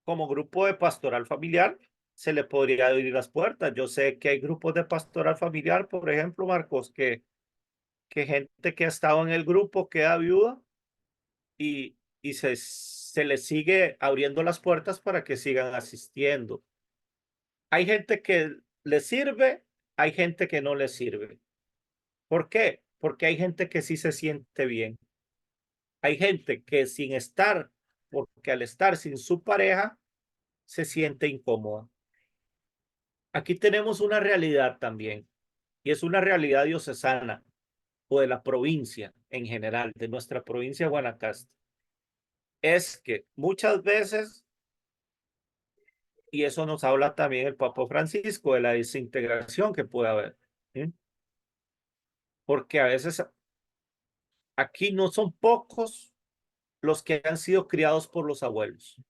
Speaker 3: Como grupo de pastoral familiar, se le podría abrir las puertas. Yo sé que hay grupos de pastoral familiar, por ejemplo, Marcos, que gente que ha estado en el grupo queda viuda y se les sigue abriendo las puertas para que sigan asistiendo. Hay gente que le sirve, hay gente que no le sirve. ¿Por qué? Porque hay gente que sí se siente bien. Hay gente que sin estar, porque al estar sin su pareja, se siente incómoda. Aquí tenemos una realidad también, y es una realidad diocesana o de la provincia en general, de nuestra provincia de Guanacaste. Es que muchas veces, y eso nos habla también el Papa Francisco, de la desintegración que puede haber. ¿Sí? Porque a veces aquí no son pocos los que han sido criados por los abuelos.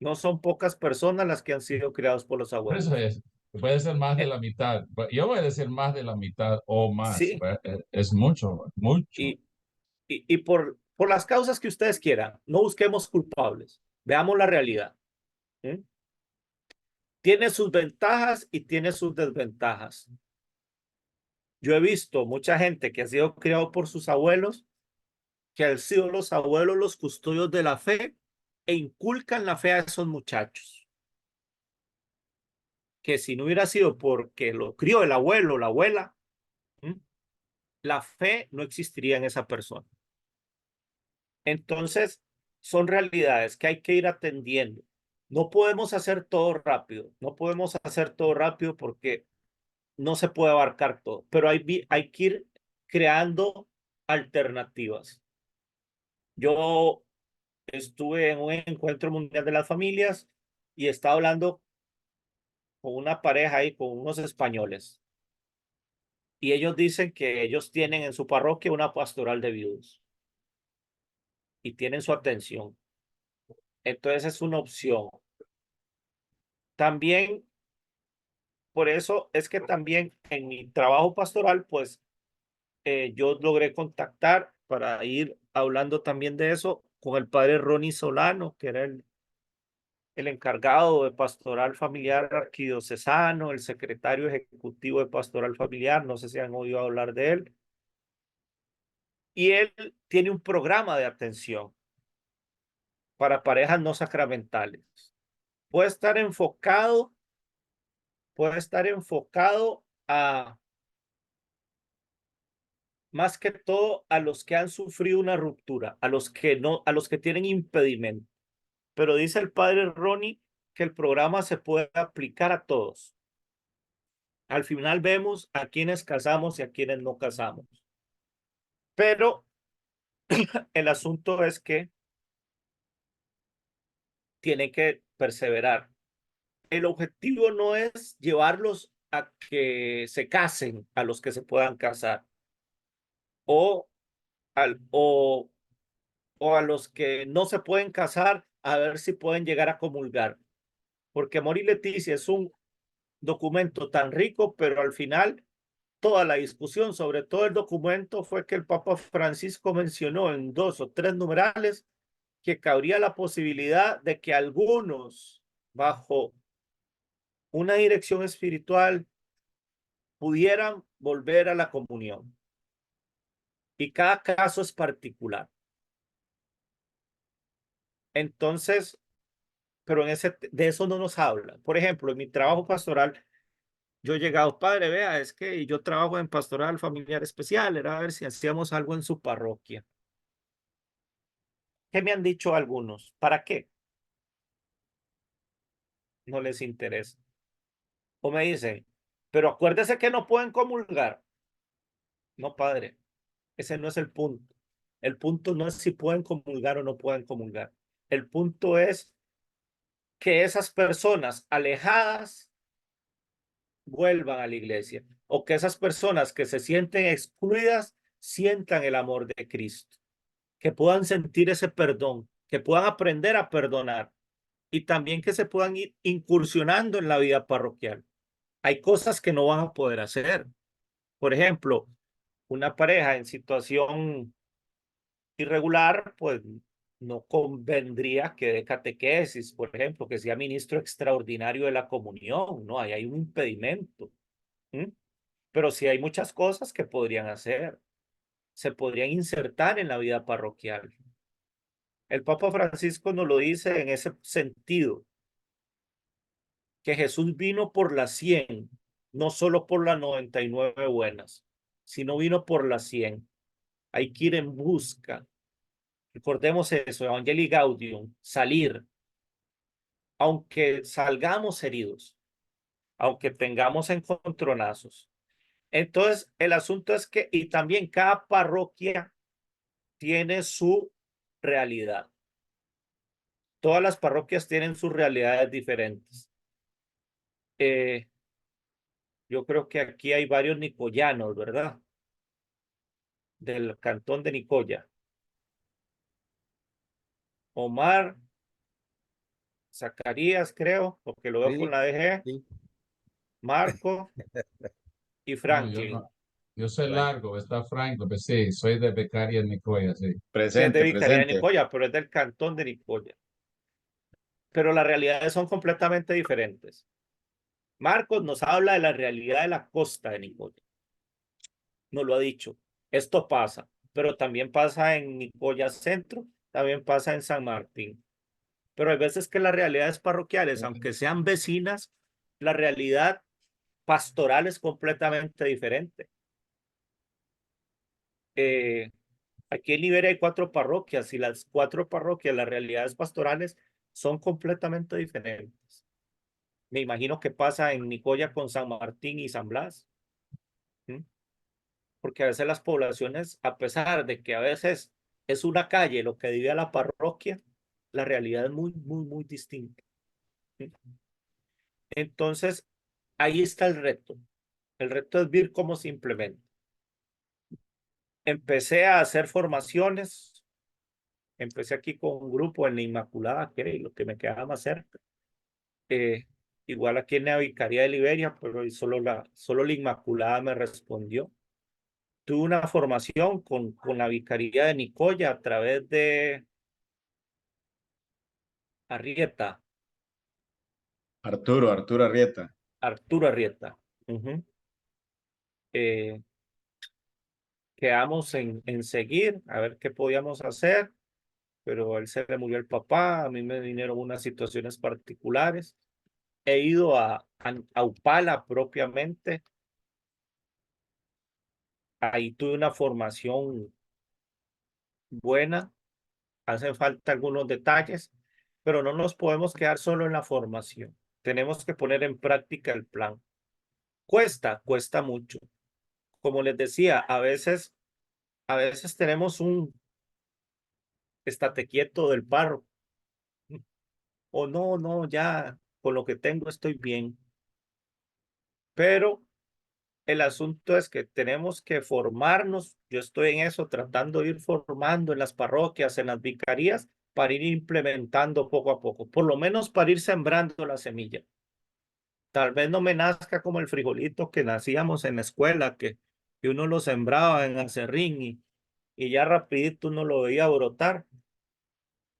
Speaker 3: No son pocas personas las que han sido criados por los
Speaker 6: Por eso
Speaker 3: abuelos.
Speaker 6: puede ser más de
Speaker 3: Eh,
Speaker 6: la mitad. Yo voy a decir más de la mitad o más.
Speaker 3: Sí,
Speaker 6: Es mucho, mucho.
Speaker 3: y, y por las causas que ustedes quieran, no busquemos culpables, veamos la realidad. ¿Sí? Tiene sus ventajas y tiene sus desventajas. Yo he visto mucha gente que ha sido criado por sus abuelos, que han sido los abuelos los custodios de la fe e inculcan la fe a esos muchachos. Que si no hubiera sido porque lo crió el abuelo o la abuela, ¿sí? La fe no existiría en esa persona. Entonces, son realidades que hay que ir atendiendo. No podemos hacer todo rápido, no podemos hacer todo rápido porque no se puede abarcar todo, pero hay que ir creando alternativas. Yo estuve en un encuentro mundial de las familias y estaba hablando con una pareja ahí, con unos españoles. Y ellos dicen que ellos tienen en su parroquia una pastoral de viudos y tienen su atención. Entonces es una opción. También, por eso es que también en mi trabajo pastoral, pues yo logré contactar para ir hablando también de eso con el padre Ronnie Solano, que era el encargado de pastoral familiar arquidiocesano, el secretario ejecutivo de pastoral familiar, no sé si han oído hablar de él. Y él tiene un programa de atención para parejas no sacramentales. Puede estar enfocado, puede estar enfocado a más que todo a los que han sufrido una ruptura, a los que no, a los que tienen impedimento. Pero dice el padre Ronnie que el programa se puede aplicar a todos. Al final vemos a quienes casamos y a quienes no casamos. Pero el asunto es que tienen que perseverar. El objetivo no es llevarlos a que se casen, a los que se puedan casar, o, al, o a los que no se pueden casar, a ver si pueden llegar a comulgar. Porque Amor y Leticia es un documento tan rico, pero al final toda la discusión sobre todo el documento fue que el Papa Francisco mencionó en 2 o 3 numerales que cabría la posibilidad de que algunos, bajo una dirección espiritual, pudieran volver a la comunión. Y cada caso es particular. Entonces, pero de eso no nos habla. Por ejemplo, en mi trabajo pastoral, yo he llegado, padre, vea, es que yo trabajo en pastoral familiar especial, era a ver si hacíamos algo en su parroquia. ¿Qué me han dicho algunos? ¿Para qué? No les interesa. O me dicen, pero acuérdese que no pueden comulgar. No, padre, ese no es el punto. El punto no es si pueden comulgar o no pueden comulgar. El punto es que esas personas alejadas vuelvan a la iglesia o que esas personas que se sienten excluidas sientan el amor de Cristo, que puedan sentir ese perdón, que puedan aprender a perdonar y también que se puedan ir incursionando en la vida parroquial. Hay cosas que no van a poder hacer. Por ejemplo, una pareja en situación irregular, pues no convendría que dé catequesis, por ejemplo, que sea ministro extraordinario de la comunión, ¿no? Ahí hay un impedimento. ¿M? Pero sí hay muchas cosas que podrían hacer, se podrían insertar en la vida parroquial. El Papa Francisco nos lo dice en ese sentido, que Jesús vino por las 100, no solo por las 99 buenas, sino vino por las 100. Hay que ir en busca. Recordemos eso, Evangelii Gaudium, salir, aunque salgamos heridos, aunque tengamos encontronazos. Entonces, el asunto es que, y también cada parroquia tiene su realidad. Todas las parroquias tienen sus realidades diferentes. Yo creo que aquí hay varios nicoyanos, ¿verdad? Del cantón de Nicoya. Omar, Zacarías, creo, porque lo veo con
Speaker 2: Sí,
Speaker 3: la DG,
Speaker 2: sí.
Speaker 3: Marco y
Speaker 6: No,
Speaker 3: Franklin.
Speaker 6: yo soy
Speaker 2: Frank.
Speaker 6: largo, está Franco, pues sí, soy de Becaria en Nicoya, sí.
Speaker 3: Sí, es de
Speaker 4: Presente,
Speaker 3: Vicaría de
Speaker 4: presente.
Speaker 3: Nicoya, pero es del cantón de Nicoya. Pero las realidades son completamente diferentes. Marcos nos habla de la realidad de la costa de Nicoya. Nos lo ha dicho. Esto pasa, pero también pasa en Nicoya Centro, también pasa en San Martín. Pero hay veces que las realidades parroquiales, aunque sean vecinas, la realidad pastoral es completamente diferente. Aquí en Liberia hay 4 parroquias y las 4 parroquias, las realidades pastorales son completamente diferentes. Me imagino que pasa en Nicoya con San Martín y San Blas. ¿Mm? porque a veces las poblaciones, a pesar de que a veces es una calle lo que divide a la parroquia, la realidad es muy, muy, muy distinta. ¿Sí? Entonces, ahí está el reto. El reto es ver cómo se implementa. Empecé a hacer formaciones. Empecé aquí con un grupo en la Inmaculada, que es lo que me quedaba más cerca. Igual aquí en la Vicaría de Liberia, pero solo la Inmaculada me respondió. Tuve una formación con la Vicaría de Nicoya a través de Arrieta,
Speaker 7: Arturo Arrieta.
Speaker 3: Arturo Arrieta. Quedamos en seguir, a ver qué podíamos hacer, pero a él se le murió el papá, a mí me vinieron unas situaciones particulares. He ido a Upala propiamente. Ahí tuve una formación buena. Hacen falta algunos detalles, pero no nos podemos quedar solo en la formación. Tenemos que poner en práctica el plan. Cuesta mucho. Como les decía, a veces tenemos un estate quieto del párroco. O no, ya con lo que tengo estoy bien. Pero el asunto es que tenemos que formarnos. Yo estoy en eso, tratando de ir formando en las parroquias, en las vicarías, para ir implementando poco a poco, por lo menos para ir sembrando la semilla. Tal vez no me nazca como el frijolito que nacíamos en la escuela, que uno lo sembraba en acerrín y ya rapidito uno lo veía brotar.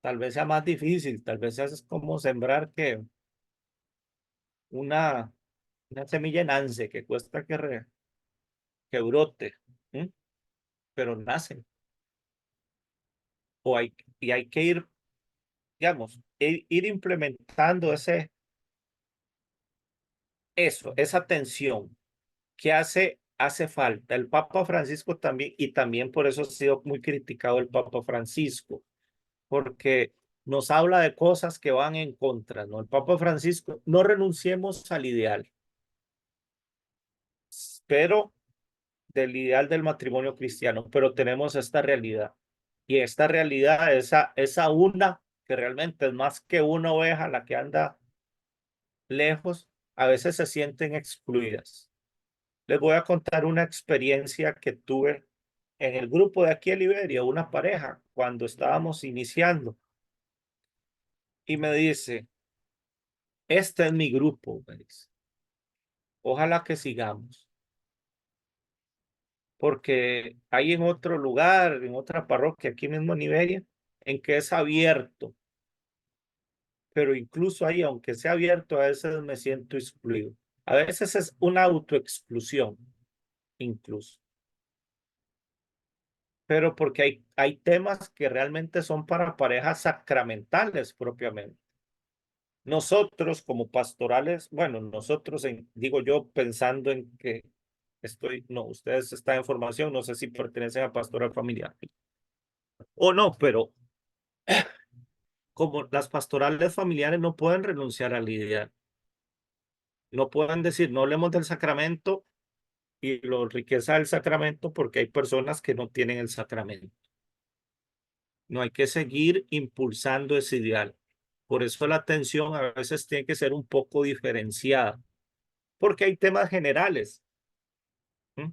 Speaker 3: Tal vez sea más difícil, tal vez es como sembrar que una, una semilla nance que cuesta que brote, ¿m? Pero nace. Y hay que ir, digamos, ir implementando esa tensión que hace falta. El Papa Francisco también, y también por eso ha sido muy criticado el Papa Francisco, porque nos habla de cosas que van en contra, ¿no? El Papa Francisco, no renunciemos al ideal, pero del ideal del matrimonio cristiano, pero tenemos esta realidad. Y esta realidad, esa una, que realmente es más que una oveja la que anda lejos, a veces se sienten excluidas. Les voy a contar una experiencia que tuve en el grupo de aquí en Liberia, una pareja, cuando estábamos iniciando. Y me dice, este es mi grupo, me dice. Ojalá que sigamos. Porque hay en otro lugar, en otra parroquia, aquí mismo en Liberia, en que es abierto. Pero incluso ahí, aunque sea abierto, a veces me siento excluido. A veces es una autoexclusión, incluso. Pero porque hay temas que realmente son para parejas sacramentales propiamente. Nosotros como pastorales, bueno, nosotros, digo yo, pensando en que no, ustedes están en formación, no sé si pertenecen a pastoral familiar o no, pero como las pastorales familiares no pueden renunciar al ideal, no pueden decir, no hablemos del sacramento y la riqueza del sacramento porque hay personas que no tienen el sacramento. No hay que seguir impulsando ese ideal. Por eso la atención a veces tiene que ser un poco diferenciada, porque hay temas generales. ¿Mm?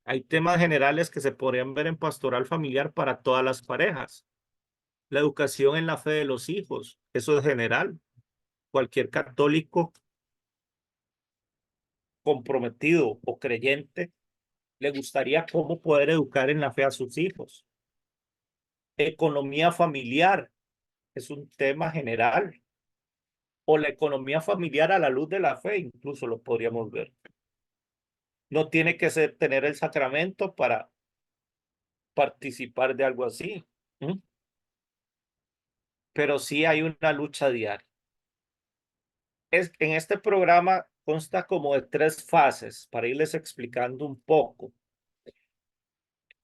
Speaker 3: Hay temas generales que se podrían ver en pastoral familiar para todas las parejas. La educación en la fe de los hijos, eso es general. Cualquier católico comprometido o creyente le gustaría cómo poder educar en la fe a sus hijos. Economía familiar es un tema general. O la economía familiar a la luz de la fe, incluso lo podríamos ver. No tiene que tener el sacramento para participar de algo así. Pero sí hay una lucha diaria. En este programa consta como de 3 fases para irles explicando un poco.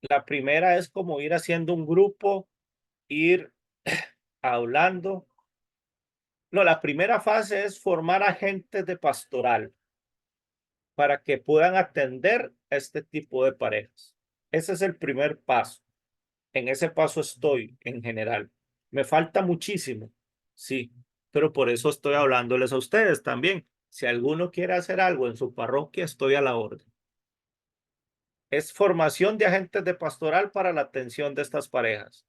Speaker 3: La primera es como ir haciendo un grupo, ir hablando. No, la primera fase es formar agentes de pastoral. para que puedan atender a este tipo de parejas. Ese es el primer paso. En ese paso estoy en general. Me falta muchísimo, sí, pero por eso estoy hablándoles a ustedes también. Si alguno quiere hacer algo en su parroquia, estoy a la orden. Es formación de agentes de pastoral para la atención de estas parejas.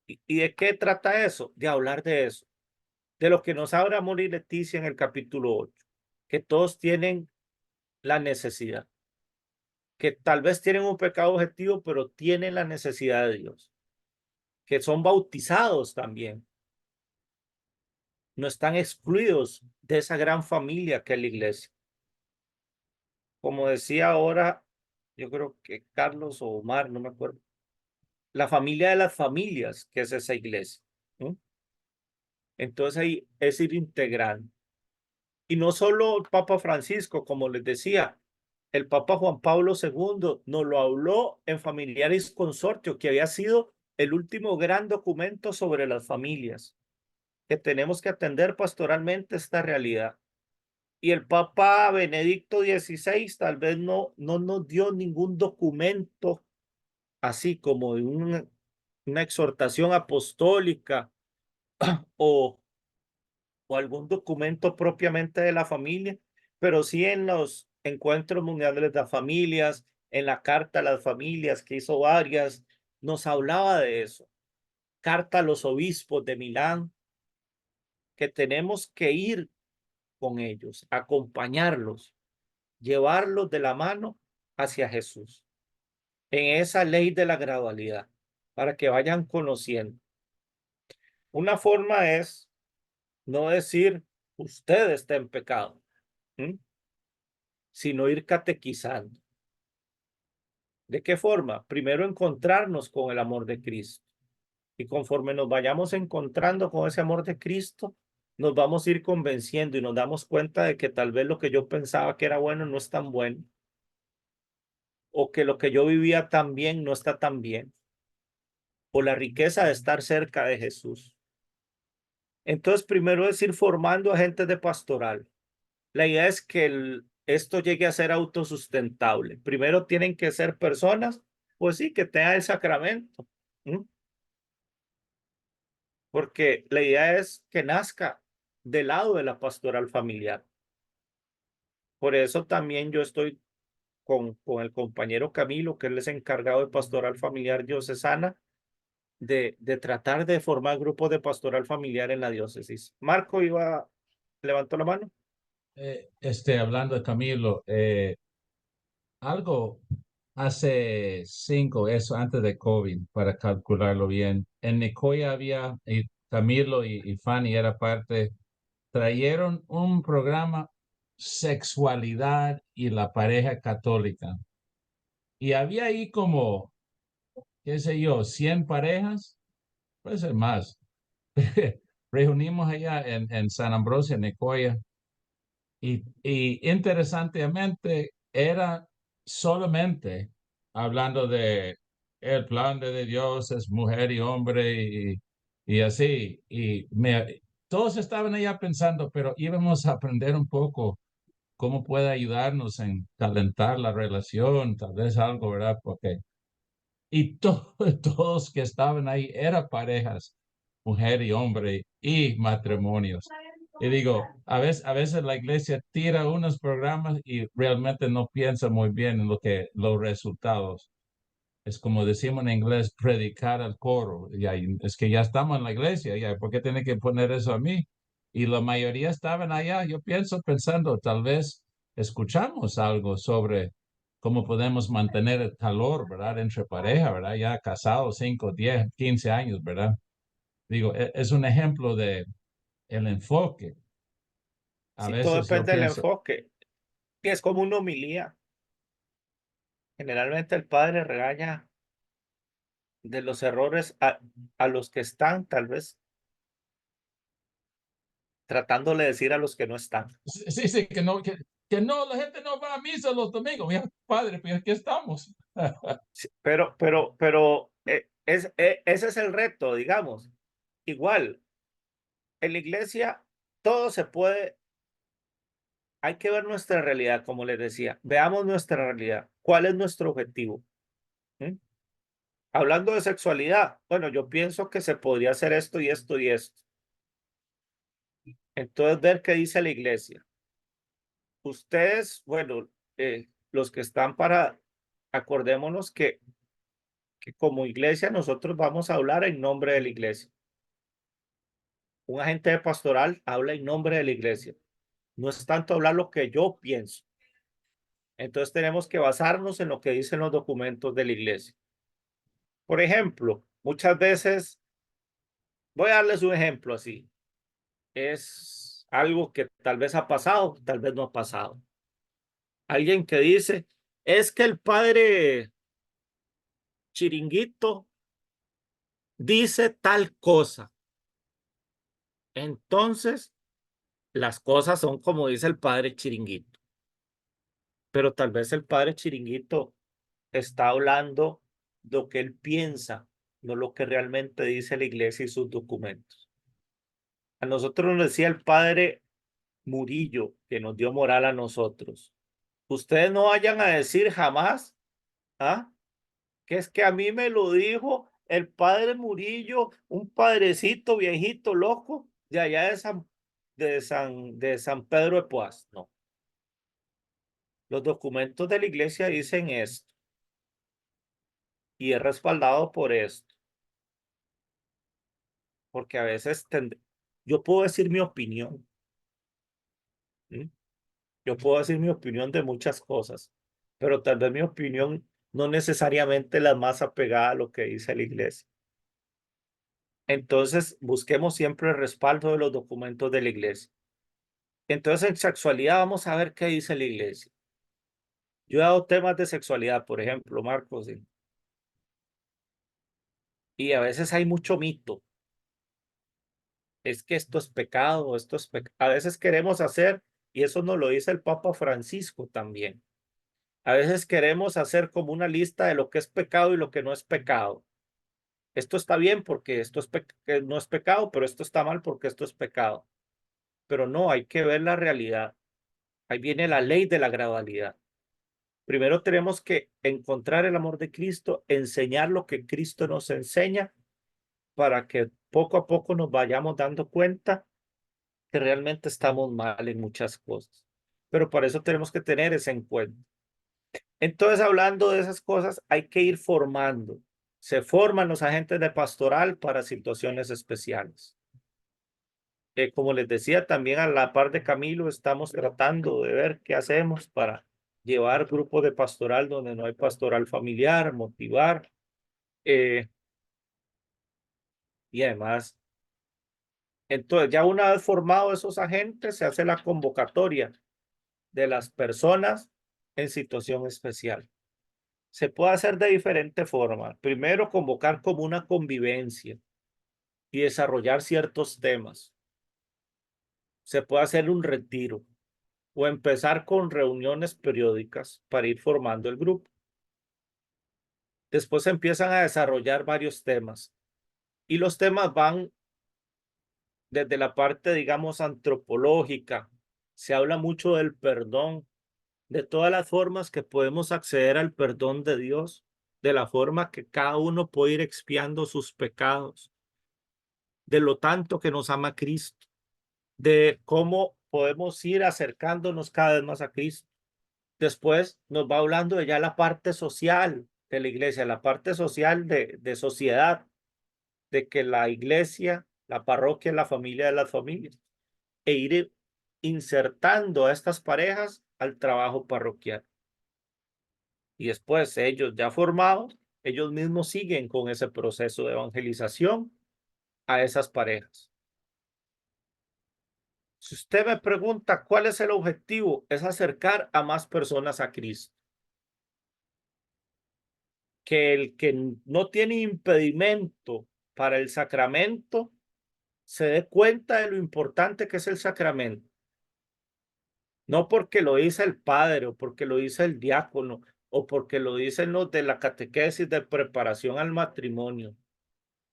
Speaker 3: ¿Y de qué trata eso? De hablar de eso, de lo que nos habla Amor y Leticia en el capítulo 8, que todos tienen la necesidad, que tal vez tienen un pecado objetivo, pero tienen la necesidad de Dios, que son bautizados también, no están excluidos de esa gran familia que es la iglesia. Como decía ahora, yo creo que Carlos o Omar, no me acuerdo, la familia de las familias, que es esa iglesia, ¿no? Entonces ahí es ir integrando. Y no solo el Papa Francisco, como les decía, el Papa Juan Pablo II nos lo habló en Familiaris Consortio, que había sido el último gran documento sobre las familias, que tenemos que atender pastoralmente esta realidad. Y el Papa Benedicto XVI tal vez no nos dio ningún documento así como de una exhortación apostólica o algún documento propiamente de la familia, pero sí en los encuentros mundiales de las familias, en la carta a las familias, que hizo varias, nos hablaba de eso. Carta a los obispos de Milán, que tenemos que ir con ellos, acompañarlos, llevarlos de la mano hacia Jesús, en esa ley de la gradualidad, para que vayan conociendo. Una forma es no decir, usted está en pecado, sino ir catequizando. ¿De qué forma? Primero encontrarnos con el amor de Cristo. Y conforme nos vayamos encontrando con ese amor de Cristo, nos vamos a ir convenciendo y nos damos cuenta de que tal vez lo que yo pensaba que era bueno no es tan bueno. O que lo que yo vivía tan bien no está tan bien. O la riqueza de estar cerca de Jesús. Entonces, primero es ir formando agentes de pastoral. La idea es que esto llegue a ser autosustentable. Primero tienen que ser personas, pues sí, que tengan el sacramento. Porque la idea es que nazca del lado de la pastoral familiar. Por eso también yo estoy con el compañero Camilo, que él es encargado de pastoral familiar diocesana, de tratar de formar grupos de pastoral familiar en la diócesis. Marco levantó la mano.
Speaker 6: Hablando de Camilo, algo hace 5, eso antes de COVID, para calcularlo bien. En Nicoya había, y Camilo y Fanny era parte, trajeron un programa Sexualidad y la pareja católica. Y había ahí como, qué sé yo, 100 parejas, puede ser más. Reunimos allá en San Ambrosio, en Nicoya. Y interesantemente era solamente hablando de el plan de Dios es mujer y hombre y así. Todos estaban allá pensando, pero íbamos a aprender un poco cómo puede ayudarnos en calentar la relación, tal vez algo, ¿verdad? Porque, todos que estaban ahí eran parejas, mujer y hombre y matrimonios. Y digo, a veces la iglesia tira unos programas y realmente no piensa muy bien en los resultados. Es como decimos en inglés, predicar al coro. Es que ya estamos en la iglesia, ya, ¿por qué tiene que poner eso a mí? Y la mayoría estaban allá, yo pensando, tal vez escuchamos algo sobre cómo podemos mantener el calor, ¿verdad? Entre pareja, ¿verdad? Ya casados 5, 10, 15 años, ¿verdad? Digo, es un ejemplo de el enfoque. A
Speaker 3: Sí, todo
Speaker 6: veces yo
Speaker 3: depende del
Speaker 6: pienso,
Speaker 3: enfoque. Y es como una homilía. Generalmente el padre regaña de los errores a los que están, tal vez tratándole de decir a los que no están.
Speaker 6: sí, sí, que no, la gente no va a misa los domingos. Mira, padre, pues aquí estamos.
Speaker 3: Sí, ese es el reto, digamos. Igual, en la iglesia todo se puede hay que ver nuestra realidad, como les decía. Veamos nuestra realidad. ¿Cuál es nuestro objetivo? ¿Mm? Hablando de sexualidad, bueno, yo pienso que se podría hacer esto y esto y esto. Entonces, ver qué dice la iglesia. Ustedes, bueno, los que están acordémonos que como iglesia nosotros vamos a hablar en nombre de la iglesia. Un agente de pastoral habla en nombre de la iglesia. No es tanto hablar lo que yo pienso. Entonces tenemos que basarnos en lo que dicen los documentos de la iglesia. Por ejemplo, muchas veces, voy a darles un ejemplo así. Es algo que tal vez ha pasado, tal vez no ha pasado. Alguien que dice, es que el padre Chiringuito dice tal cosa. Entonces, las cosas son como dice el padre Chiringuito. Pero tal vez el padre Chiringuito está hablando lo que él piensa, no lo que realmente dice la iglesia y sus documentos. A nosotros nos decía el padre Murillo, que nos dio moral a nosotros. Ustedes no vayan a decir jamás, ¿ah? Que es que a mí me lo dijo el padre Murillo, un padrecito viejito loco de allá de San Pedro de Poás. No. Los documentos de la iglesia dicen esto y es respaldado por esto, porque a veces yo puedo decir mi opinión. ¿Sí? Yo puedo decir mi opinión de muchas cosas, pero tal vez mi opinión no necesariamente la más apegada a lo que dice la iglesia. Entonces, busquemos siempre el respaldo de los documentos de la iglesia. Entonces, en sexualidad vamos a ver qué dice la iglesia. Yo he dado temas de sexualidad, por ejemplo, Marcos, y a veces hay mucho mito. Es que esto es pecado, a veces queremos hacer, y eso nos lo dice el Papa Francisco también. A veces queremos hacer como una lista de lo que es pecado y lo que no es pecado. Esto está bien porque que no es pecado, pero esto está mal porque esto es pecado. Pero no, hay que ver la realidad. Ahí viene la ley de la gradualidad. Primero tenemos que encontrar el amor de Cristo, enseñar lo que Cristo nos enseña para que poco a poco nos vayamos dando cuenta que realmente estamos mal en muchas cosas. Pero por eso tenemos que tener ese encuentro. Entonces, hablando de esas cosas, hay que ir formando. Se forman los agentes de pastoral para situaciones especiales. Como les decía, también a la par de Camilo, estamos tratando de ver qué hacemos para llevar grupos de pastoral donde no hay pastoral familiar, motivar. Y además, entonces ya una vez formados esos agentes, se hace la convocatoria de las personas en situación especial. Se puede hacer de diferente forma. Primero, convocar como una convivencia y desarrollar ciertos temas. Se puede hacer un retiro o empezar con reuniones periódicas para ir formando el grupo. Después se empiezan a desarrollar varios temas y los temas van desde la parte, digamos, antropológica. Se habla mucho del perdón, de todas las formas que podemos acceder al perdón de Dios, de la forma que cada uno puede ir expiando sus pecados, de lo tanto que nos ama Cristo, de cómo podemos ir acercándonos cada vez más a Cristo. Después nos va hablando de ya la parte social de la iglesia, la parte social de sociedad, de que la iglesia, la parroquia es la familia de las familias, e ir insertando a estas parejas al trabajo parroquial. Y después ellos ya formados, ellos mismos siguen con ese proceso de evangelización a esas parejas. Si usted me pregunta cuál es el objetivo, es acercar a más personas a Cristo. Que el que no tiene impedimento para el sacramento se dé cuenta de lo importante que es el sacramento. No porque lo dice el padre o porque lo dice el diácono o porque lo dicen los de la catequesis de preparación al matrimonio,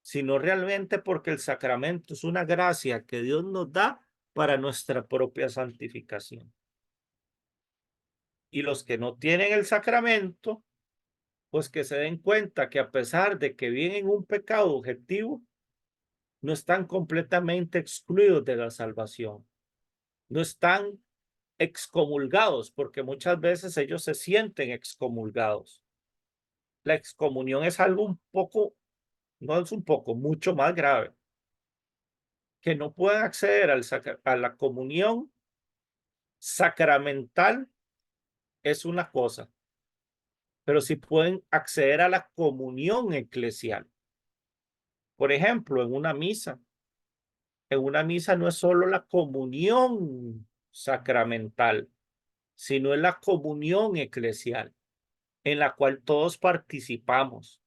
Speaker 3: sino realmente porque el sacramento es una gracia que Dios nos da para nuestra propia santificación. Y los que no tienen el sacramento, pues que se den cuenta que a pesar de que viven en un pecado objetivo, no están completamente excluidos de la salvación. No están excomulgados, porque muchas veces ellos se sienten excomulgados. La excomunión es algo un poco, no es un poco, mucho más grave. Que no pueden acceder a la comunión sacramental es una cosa, pero sí pueden acceder a la comunión eclesial. Por ejemplo, en una misa no es solo la comunión sacramental, sino es la comunión eclesial, en la cual todos participamos.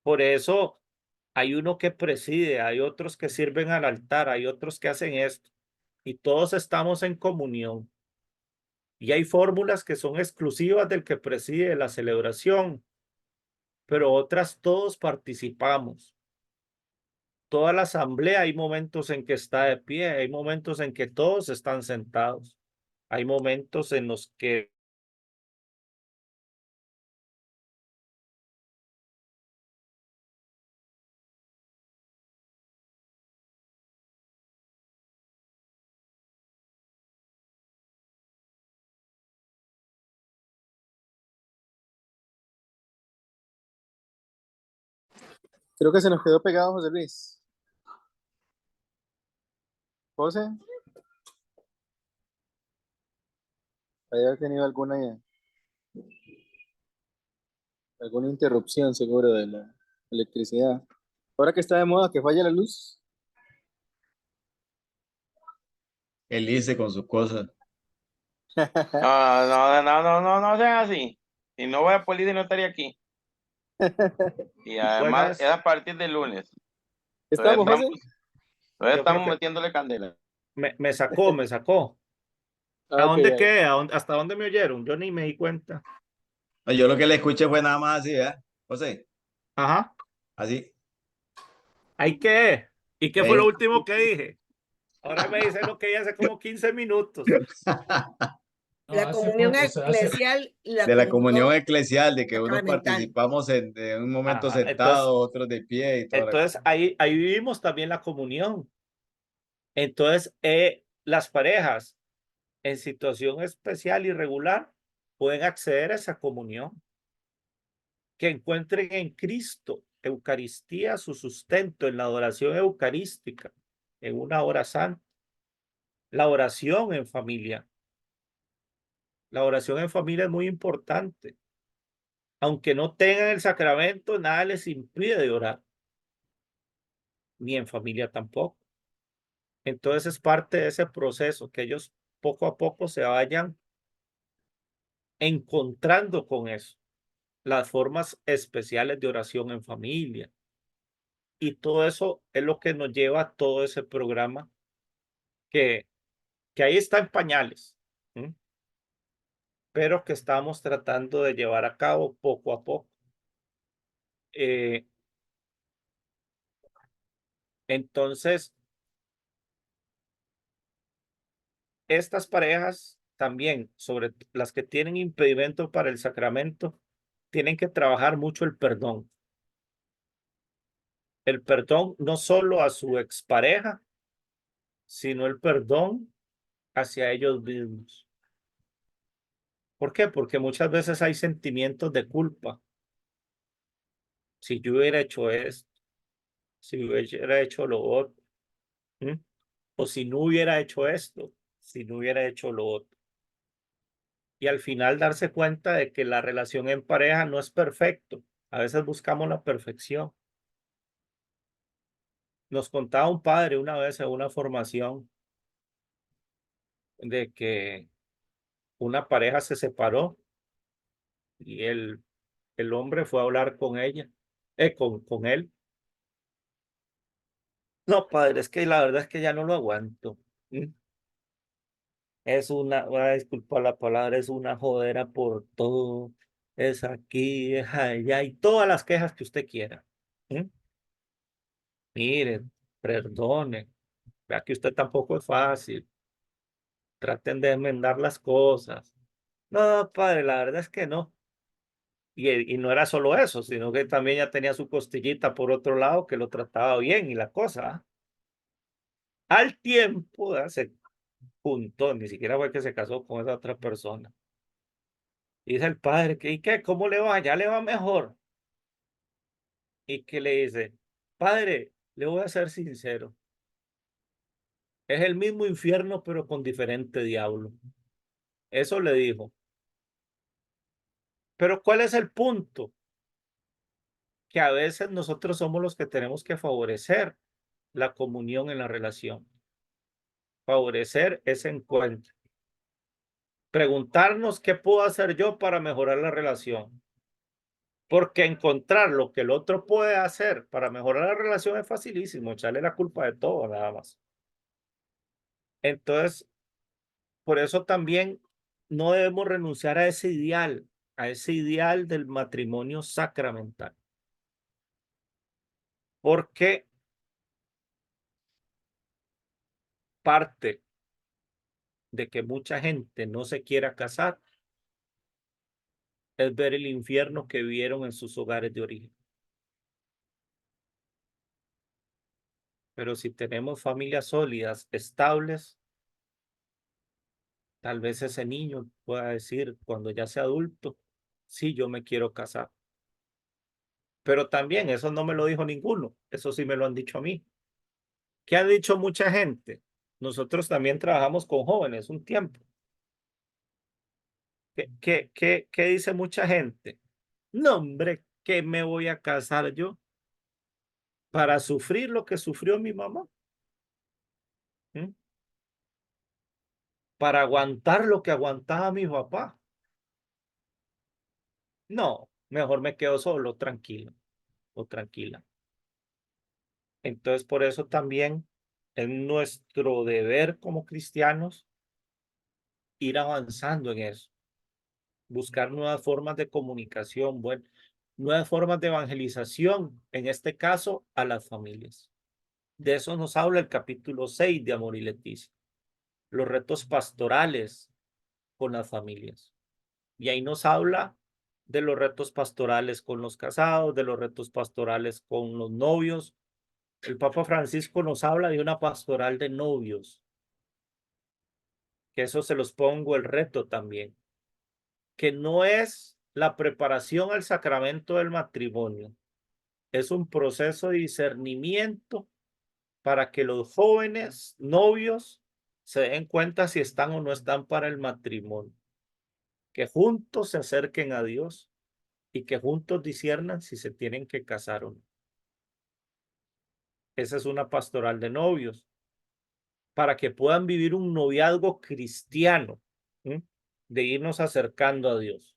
Speaker 3: Por eso hay uno que preside, hay otros que sirven al altar, hay otros que hacen esto, y todos estamos en comunión. Y hay fórmulas que son exclusivas del que preside la celebración, pero otras todos participamos. Toda la asamblea hay momentos en que está de pie, hay momentos en que todos están sentados, hay momentos en los que
Speaker 1: Creo que se nos quedó pegado José Luis. José, había tenido alguna interrupción seguro de la electricidad. Ahora que está de moda que falla la luz.
Speaker 7: Él dice con sus cosas.
Speaker 4: No sean así. Si no voy a Política, no estaría aquí. Y además
Speaker 3: buenas,
Speaker 4: es a partir del lunes.
Speaker 1: ¿Estamos, José?
Speaker 4: Todavía
Speaker 3: yo creo
Speaker 4: estamos
Speaker 3: que
Speaker 4: metiéndole candela.
Speaker 3: me sacó. ¿A
Speaker 1: Ah, ok,
Speaker 3: dónde
Speaker 1: ya.
Speaker 3: quedé? ¿Hasta dónde me oyeron? Yo ni me di cuenta.
Speaker 7: No, yo lo que le escuché fue nada más así, ¿verdad? José,
Speaker 3: Ajá,
Speaker 7: así.
Speaker 3: ahí quedé. ¿Y qué fue lo
Speaker 7: ¿Eh?
Speaker 3: último que dije? Ahora me dice lo que ya hace como 15 minutos.
Speaker 6: No,
Speaker 5: La
Speaker 6: hace
Speaker 5: comunión
Speaker 6: poco, hace,
Speaker 5: eclesial y la
Speaker 7: De la comunión
Speaker 5: comunión
Speaker 7: eclesial, de que unos
Speaker 5: sacramental.
Speaker 7: participamos en un momento
Speaker 3: Ajá, entonces,
Speaker 7: sentado, otros de pie y toda la cosa.
Speaker 3: entonces ahí vivimos también la comunión. Entonces, las parejas en situación especial y regular pueden acceder a esa comunión. Que encuentren en Cristo, Eucaristía, su sustento en la adoración eucarística, en una hora santa. La oración en familia. La oración en familia es muy importante. Aunque no tengan el sacramento, nada les impide de orar. Ni en familia tampoco. Entonces es parte de ese proceso, que ellos poco a poco se vayan encontrando con eso. Las formas especiales de oración en familia. Y todo eso es lo que nos lleva a todo ese programa que, que ahí está en pañales, ¿m? Pero que estamos tratando de llevar a cabo poco a poco. Eh, entonces, estas parejas también, sobre las que tienen impedimento para el sacramento, tienen que trabajar mucho el perdón. El perdón no solo a su expareja, sino el perdón hacia ellos mismos. ¿Por qué? Porque muchas veces hay sentimientos de culpa. Si yo hubiera hecho esto, si hubiera hecho lo otro, ¿m? O si no hubiera hecho esto, si no hubiera hecho lo otro. Y al final darse cuenta de que la relación en pareja no es perfecto. A veces buscamos la perfección. Nos contaba un padre una vez en una formación de que una pareja se separó y el hombre fue a hablar con ella, con él. No, padre, es que la verdad es que ya no lo aguanto. ¿M? Es disculpa la palabra, es una jodera por todo. Es aquí, es allá, y todas las quejas que usted quiera. ¿M? Miren, perdone, vea que usted tampoco es fácil. Traten de enmendar las cosas. No, padre, la verdad es que no. Y no era solo eso, sino que también ya tenía su costillita por otro lado que lo trataba bien y la cosa. ¿Ah? Al tiempo, se juntó, ni siquiera fue que se casó con esa otra persona. Dice el padre, ¿y qué? ¿Cómo le va? Ya le va mejor. Y que le dice, padre, le voy a ser sincero. Es el mismo infierno, pero con diferente diablo. Eso le dijo. Pero ¿cuál es el punto? Que a veces nosotros somos los que tenemos que favorecer la comunión en la relación, favorecer ese encuentro, preguntarnos qué puedo hacer yo para mejorar la relación, porque encontrar lo que el otro puede hacer para mejorar la relación es facilísimo, echarle la culpa de todo, nada más. Entonces, por eso también no debemos renunciar a ese ideal del matrimonio sacramental, porque parte de que mucha gente no se quiera casar es ver el infierno que vieron en sus hogares de origen. Pero si tenemos familias sólidas, estables, tal vez ese niño pueda decir cuando ya sea adulto, sí, yo me quiero casar. Pero también eso no me lo dijo ninguno, eso sí me lo han dicho a mí. ¿Qué ha dicho mucha gente? Nosotros también trabajamos con jóvenes un tiempo. ¿Qué dice mucha gente? No, hombre, ¿qué me voy a casar yo para sufrir lo que sufrió mi mamá? ¿Mm? Para aguantar lo que aguantaba mi papá. No, mejor me quedo solo, tranquilo o tranquila. Entonces, por eso también es nuestro deber como cristianos ir avanzando en eso, buscar nuevas formas de comunicación, bueno, nuevas formas de evangelización, en este caso a las familias. De eso nos habla el capítulo 6 de Amor y Leticia, los retos pastorales con las familias. Y ahí nos habla de los retos pastorales con los casados, de los retos pastorales con los novios. El Papa Francisco nos habla de una pastoral de novios, que eso se los pongo el reto también, que no es la preparación al sacramento del matrimonio, es un proceso de discernimiento para que los jóvenes novios se den cuenta si están o no están para el matrimonio, que juntos se acerquen a Dios y que juntos disciernan si se tienen que casar o no. Esa es una pastoral de novios, para que puedan vivir un noviazgo cristiano, de irnos acercando a Dios.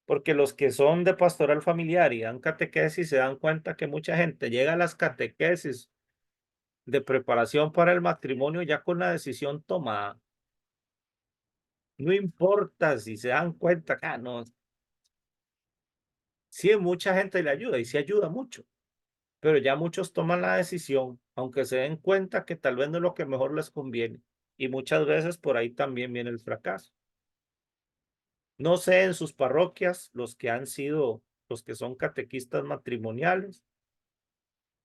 Speaker 3: Porque los que son de pastoral familiar y dan catequesis se dan cuenta que mucha gente llega a las catequesis de preparación para el matrimonio ya con la decisión tomada. No importa si se dan cuenta, no, sí mucha gente le ayuda y sí ayuda mucho, pero ya muchos toman la decisión, aunque se den cuenta que tal vez no es lo que mejor les conviene. Y muchas veces por ahí también viene el fracaso. No sé en sus parroquias, los que son catequistas matrimoniales,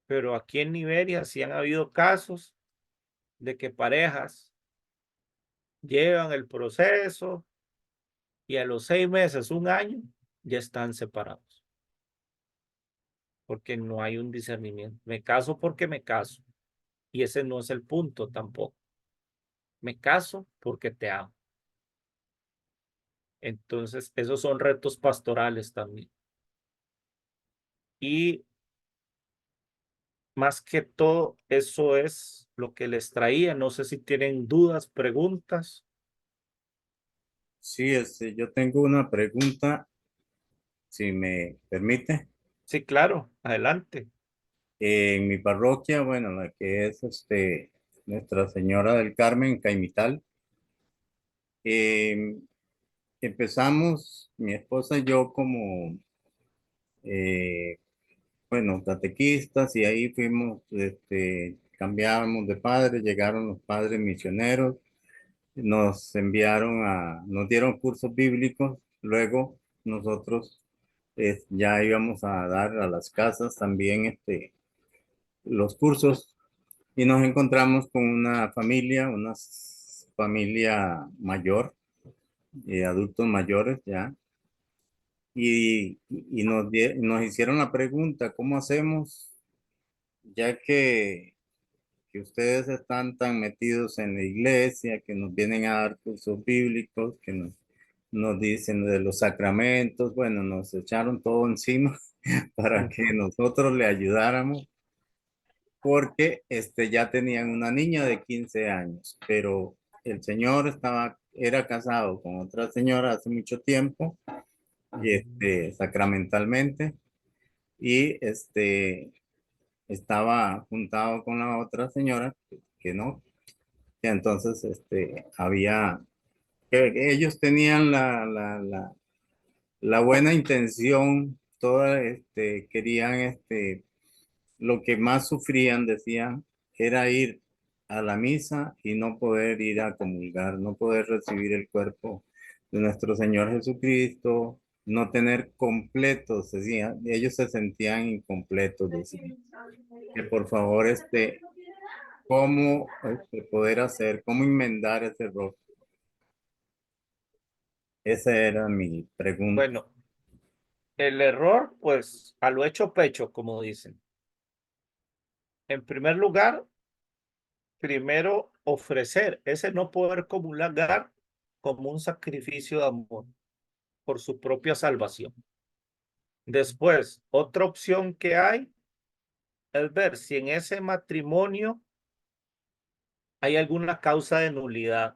Speaker 3: pero aquí en Nigeria sí han habido casos de que parejas llevan el proceso y a los 6 meses, un año, ya están separados, porque no hay un discernimiento. Me caso porque me caso, y ese no es el punto tampoco. Me caso porque te amo. Entonces, esos son retos pastorales también. Y más que todo, eso es lo que les traía. No sé si tienen dudas, preguntas.
Speaker 7: Sí, yo tengo una pregunta, si me permite.
Speaker 3: Sí, claro, adelante.
Speaker 7: En mi parroquia, bueno, la que es Nuestra Señora del Carmen, Caimital, eh, empezamos, mi esposa y yo, como, eh, bueno, catequistas, y ahí fuimos, cambiábamos de padre, llegaron los padres misioneros, nos nos dieron cursos bíblicos. Luego nosotros ya íbamos a dar a las casas también los cursos y nos encontramos con una familia mayor, adultos mayores ya, y nos hicieron la pregunta, ¿cómo hacemos? Ya que ustedes están tan metidos en la iglesia, que nos vienen a dar cursos bíblicos, que nos dicen de los sacramentos, bueno, nos echaron todo encima para que nosotros le ayudáramos, porque ya tenían una niña de 15 años, pero el señor era casado con otra señora hace mucho tiempo, y sacramentalmente, y estaba juntado con la otra señora que no, que entonces que ellos tenían la buena intención, querían lo que más sufrían, decían, era ir a la misa y no poder ir a comulgar, no poder recibir el cuerpo de nuestro Señor Jesucristo, no tener completos, decían, ellos se sentían incompletos, decían, que por favor, cómo poder hacer, cómo enmendar ese error. Esa era mi pregunta.
Speaker 3: Bueno, el error, pues, a lo hecho pecho, como dicen. En primer lugar, primero ofrecer ese no poder comulgar como un sacrificio de amor por su propia salvación. Después, otra opción que hay es ver si en ese matrimonio hay alguna causa de nulidad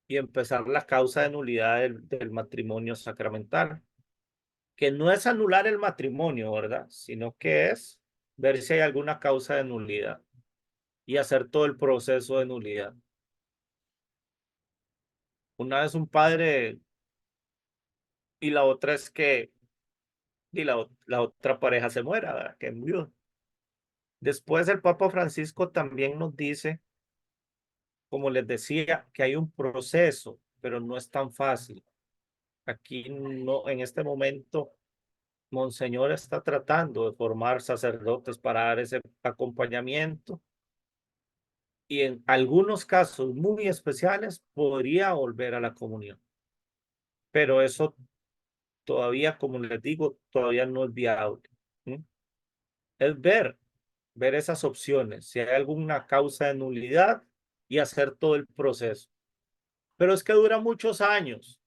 Speaker 3: y empezar la causa de nulidad del matrimonio sacramental, que no es anular el matrimonio, ¿verdad? Sino que es ver si hay alguna causa de nulidad y hacer todo el proceso de nulidad. Una es un padre y la otra es que la otra pareja se muera, ¿verdad? Que murió. Después el Papa Francisco también nos dice, como les decía, que hay un proceso, pero no es tan fácil. Aquí no, en este momento, Monseñor está tratando de formar sacerdotes para dar ese acompañamiento y en algunos casos muy especiales podría volver a la comunión. Pero eso todavía, como les digo, todavía no es viable. Es ver esas opciones, si hay alguna causa de nulidad y hacer todo el proceso. Pero es que dura muchos años.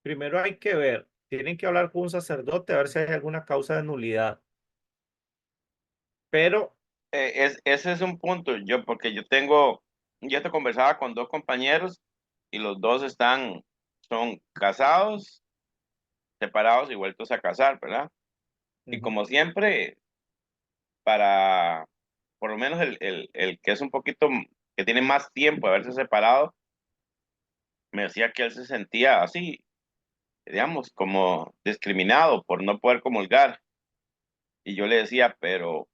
Speaker 3: Primero hay que ver, tienen que hablar con un sacerdote a ver si hay alguna causa de nulidad. Pero
Speaker 4: Ese es un punto, porque yo te conversaba con dos compañeros y los dos son casados, separados y vueltos a casar, ¿verdad? Y como siempre, para, por lo menos el que es un poquito, que tiene más tiempo de haberse separado, me decía que él se sentía así, digamos, como discriminado por no poder comulgar. Y yo le decía, pero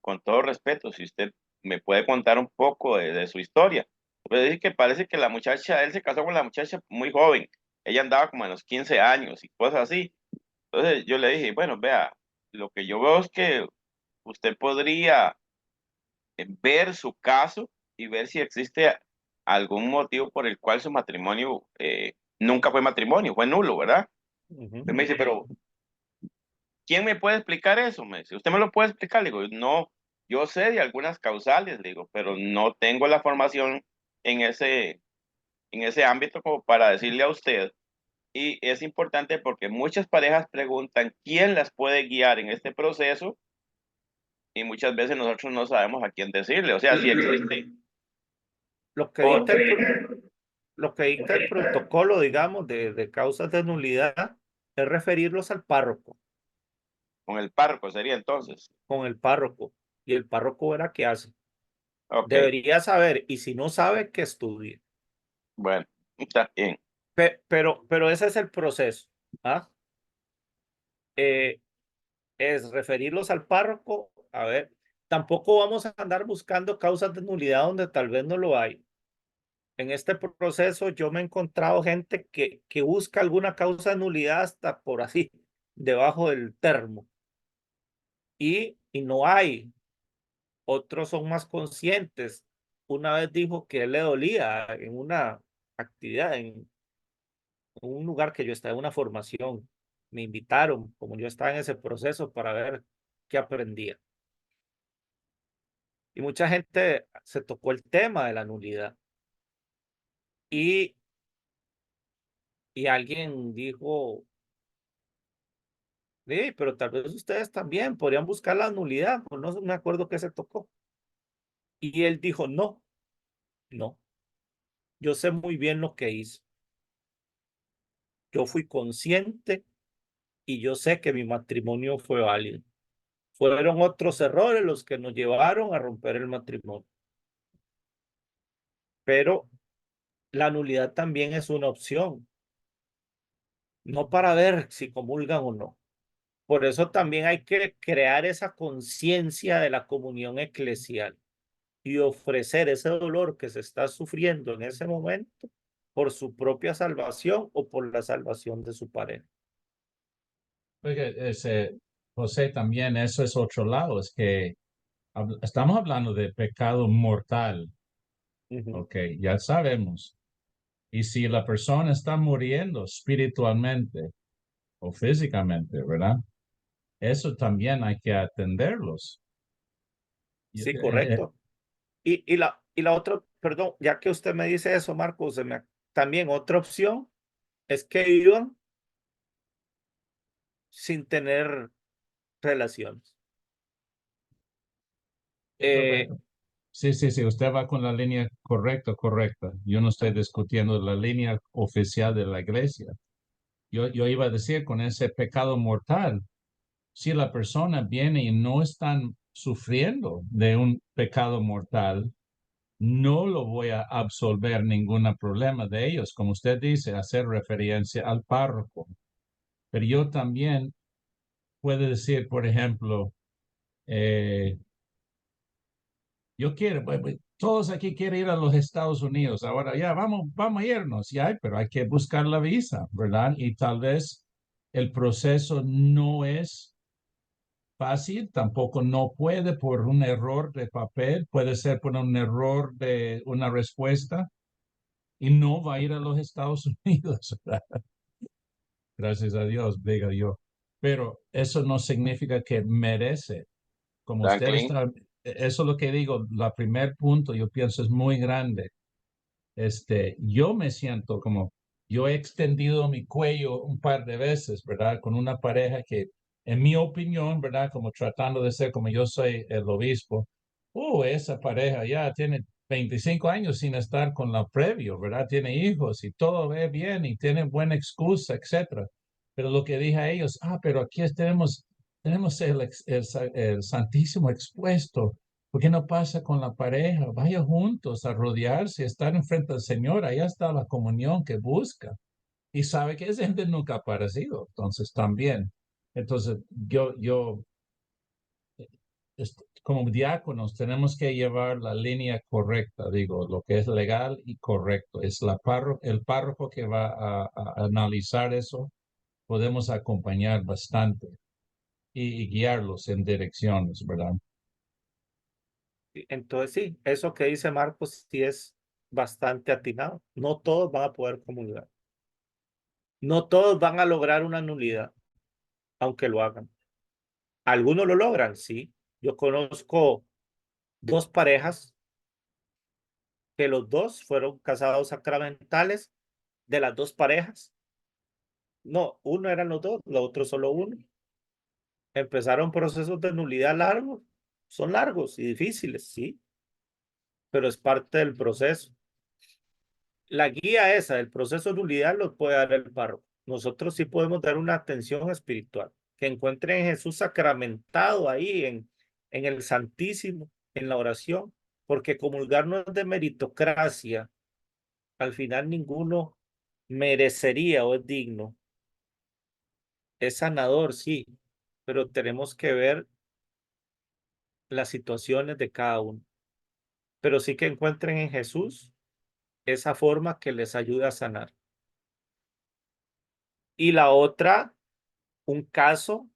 Speaker 4: con todo respeto, si usted me puede contar un poco de su historia. Pues dice que parece que él se casó con la muchacha muy joven. Ella andaba como en los 15 años y cosas así. Entonces yo le dije, bueno, vea, lo que yo veo es que usted podría ver su caso y ver si existe algún motivo por el cual su matrimonio nunca fue matrimonio, fue nulo, ¿verdad? Entonces me dice, pero ¿quién me puede explicar eso? Me dice, ¿usted me lo puede explicar? Le digo, no, yo sé de algunas causales, le digo, pero no tengo la formación en ese ámbito como para decirle a usted. Y es importante porque muchas parejas preguntan quién las puede guiar en este proceso y muchas veces nosotros no sabemos a quién decirle. O sea, si existe.
Speaker 3: lo que
Speaker 4: Por-
Speaker 3: dicta lo que dicta el protocolo, digamos, de causas de nulidad es referirlos al párroco,
Speaker 4: Con el párroco sería entonces.
Speaker 3: con el párroco, y el párroco verá qué hace.
Speaker 4: Ok,
Speaker 3: Debería saber, y si no sabe, que estudie.
Speaker 4: bueno, está bien.
Speaker 3: Pero ese es el proceso. ¿Ah? Es referirlos al párroco, a ver, tampoco vamos a andar buscando causas de nulidad donde tal vez no lo hay. En este proceso yo me he encontrado gente que busca alguna causa de nulidad hasta por así, debajo del termo, y no hay. Otros son más conscientes. Una vez dijo que él le dolía en una actividad, en un lugar que yo estaba en una formación. Me invitaron, como yo estaba en ese proceso, para ver qué aprendía. Y mucha gente se tocó el tema de la nulidad. Y, y alguien dijo, sí, pero tal vez ustedes también podrían buscar la nulidad, o no me acuerdo qué se tocó. Y él dijo, no, no, yo sé muy bien lo que hice. Yo fui consciente y yo sé que mi matrimonio fue válido. Fueron otros errores los que nos llevaron a romper el matrimonio. Pero la nulidad también es una opción, no para ver si comulgan o no. Por eso también hay que crear esa conciencia de la comunión eclesial y ofrecer ese dolor que se está sufriendo en ese momento por su propia salvación o por la salvación de su pareja.
Speaker 6: Oiga, José, también eso es otro lado, es que estamos hablando de pecado mortal,
Speaker 3: Ujú.
Speaker 6: ok, ya sabemos. Y si la persona está muriendo espiritualmente o físicamente, ¿verdad? Eso también hay que atenderlos.
Speaker 3: Sí, correcto. Y la otra, perdón, ya que usted me dice eso, Marcos, también otra opción es que vivan sin tener relaciones. Eh,
Speaker 6: Sí, sí, sí, usted va con la línea correcta. Yo no estoy discutiendo la línea oficial de la iglesia. Yo iba a decir con ese pecado mortal, si la persona viene y no están sufriendo de un pecado mortal, no lo voy a absolver ningún problema de ellos, como usted dice, hacer referencia al párroco. Pero yo también puedo decir, por ejemplo, eh, yo quiero, todos aquí quieren ir a los Estados Unidos. Ahora ya vamos a irnos, ya, pero hay que buscar la visa, ¿verdad? Y tal vez el proceso no es fácil, tampoco no puede por un error de papel, puede ser por un error de una respuesta y no va a ir a los Estados Unidos, ¿verdad? Gracias a Dios, diga yo. Pero eso no significa que merece. Como usted
Speaker 4: Franklin,
Speaker 6: está, eso es lo que digo, la primer punto yo pienso es muy grande. Yo me siento como, yo he extendido mi cuello un par de veces, ¿verdad? Con una pareja que, en mi opinión, ¿verdad? Como tratando de ser como yo soy el obispo, esa pareja ya tiene 25 años sin estar con la previo, ¿verdad? Tiene hijos y todo ve bien y tiene buena excusa, etcétera. Pero lo que dije a ellos, pero aquí tenemos el Santísimo expuesto. ¿Por qué no pasa con la pareja? Vaya juntos a rodearse, estar enfrente del Señor. Allá está la comunión que busca. Y sabe que esa gente nunca ha aparecido. Entonces también. Entonces como diáconos tenemos que llevar la línea correcta, digo, lo que es legal y correcto. Es el párroco que va a analizar eso. Podemos acompañar bastante y guiarlos en direcciones, ¿verdad?
Speaker 3: entonces sí, eso que dice Marcos sí es bastante atinado. No todos van a poder comulgar. No todos van a lograr una nulidad, aunque lo hagan. Algunos lo logran, sí. Yo conozco dos parejas que los dos fueron casados sacramentales de las dos parejas. No, uno eran los dos, los otros solo uno. Empezaron procesos de nulidad largos. Son largos y difíciles, sí, pero es parte del proceso. La guía esa del proceso de nulidad lo puede dar el párroco. Nosotros sí podemos dar una atención espiritual, que encuentren a Jesús sacramentado ahí en el Santísimo, en la oración, porque comulgar no es de meritocracia. Al final ninguno merecería o es digno. Es sanador, sí, pero tenemos que ver las situaciones de cada uno, pero sí que encuentren en Jesús esa forma que les ayude a sanar. Y la otra, un caso,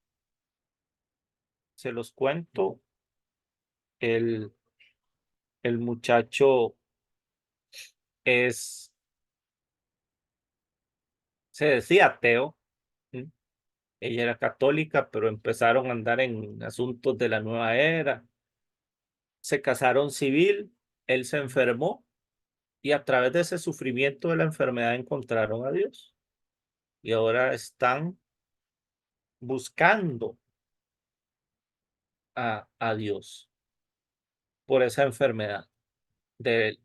Speaker 3: se los cuento, el, el muchacho se decía ateo, ¿m? Ella era católica, pero empezaron a andar en asuntos de la nueva era, se casaron civil, él se enfermó y a través de ese sufrimiento de la enfermedad encontraron a Dios y ahora están buscando a Dios por esa enfermedad de él.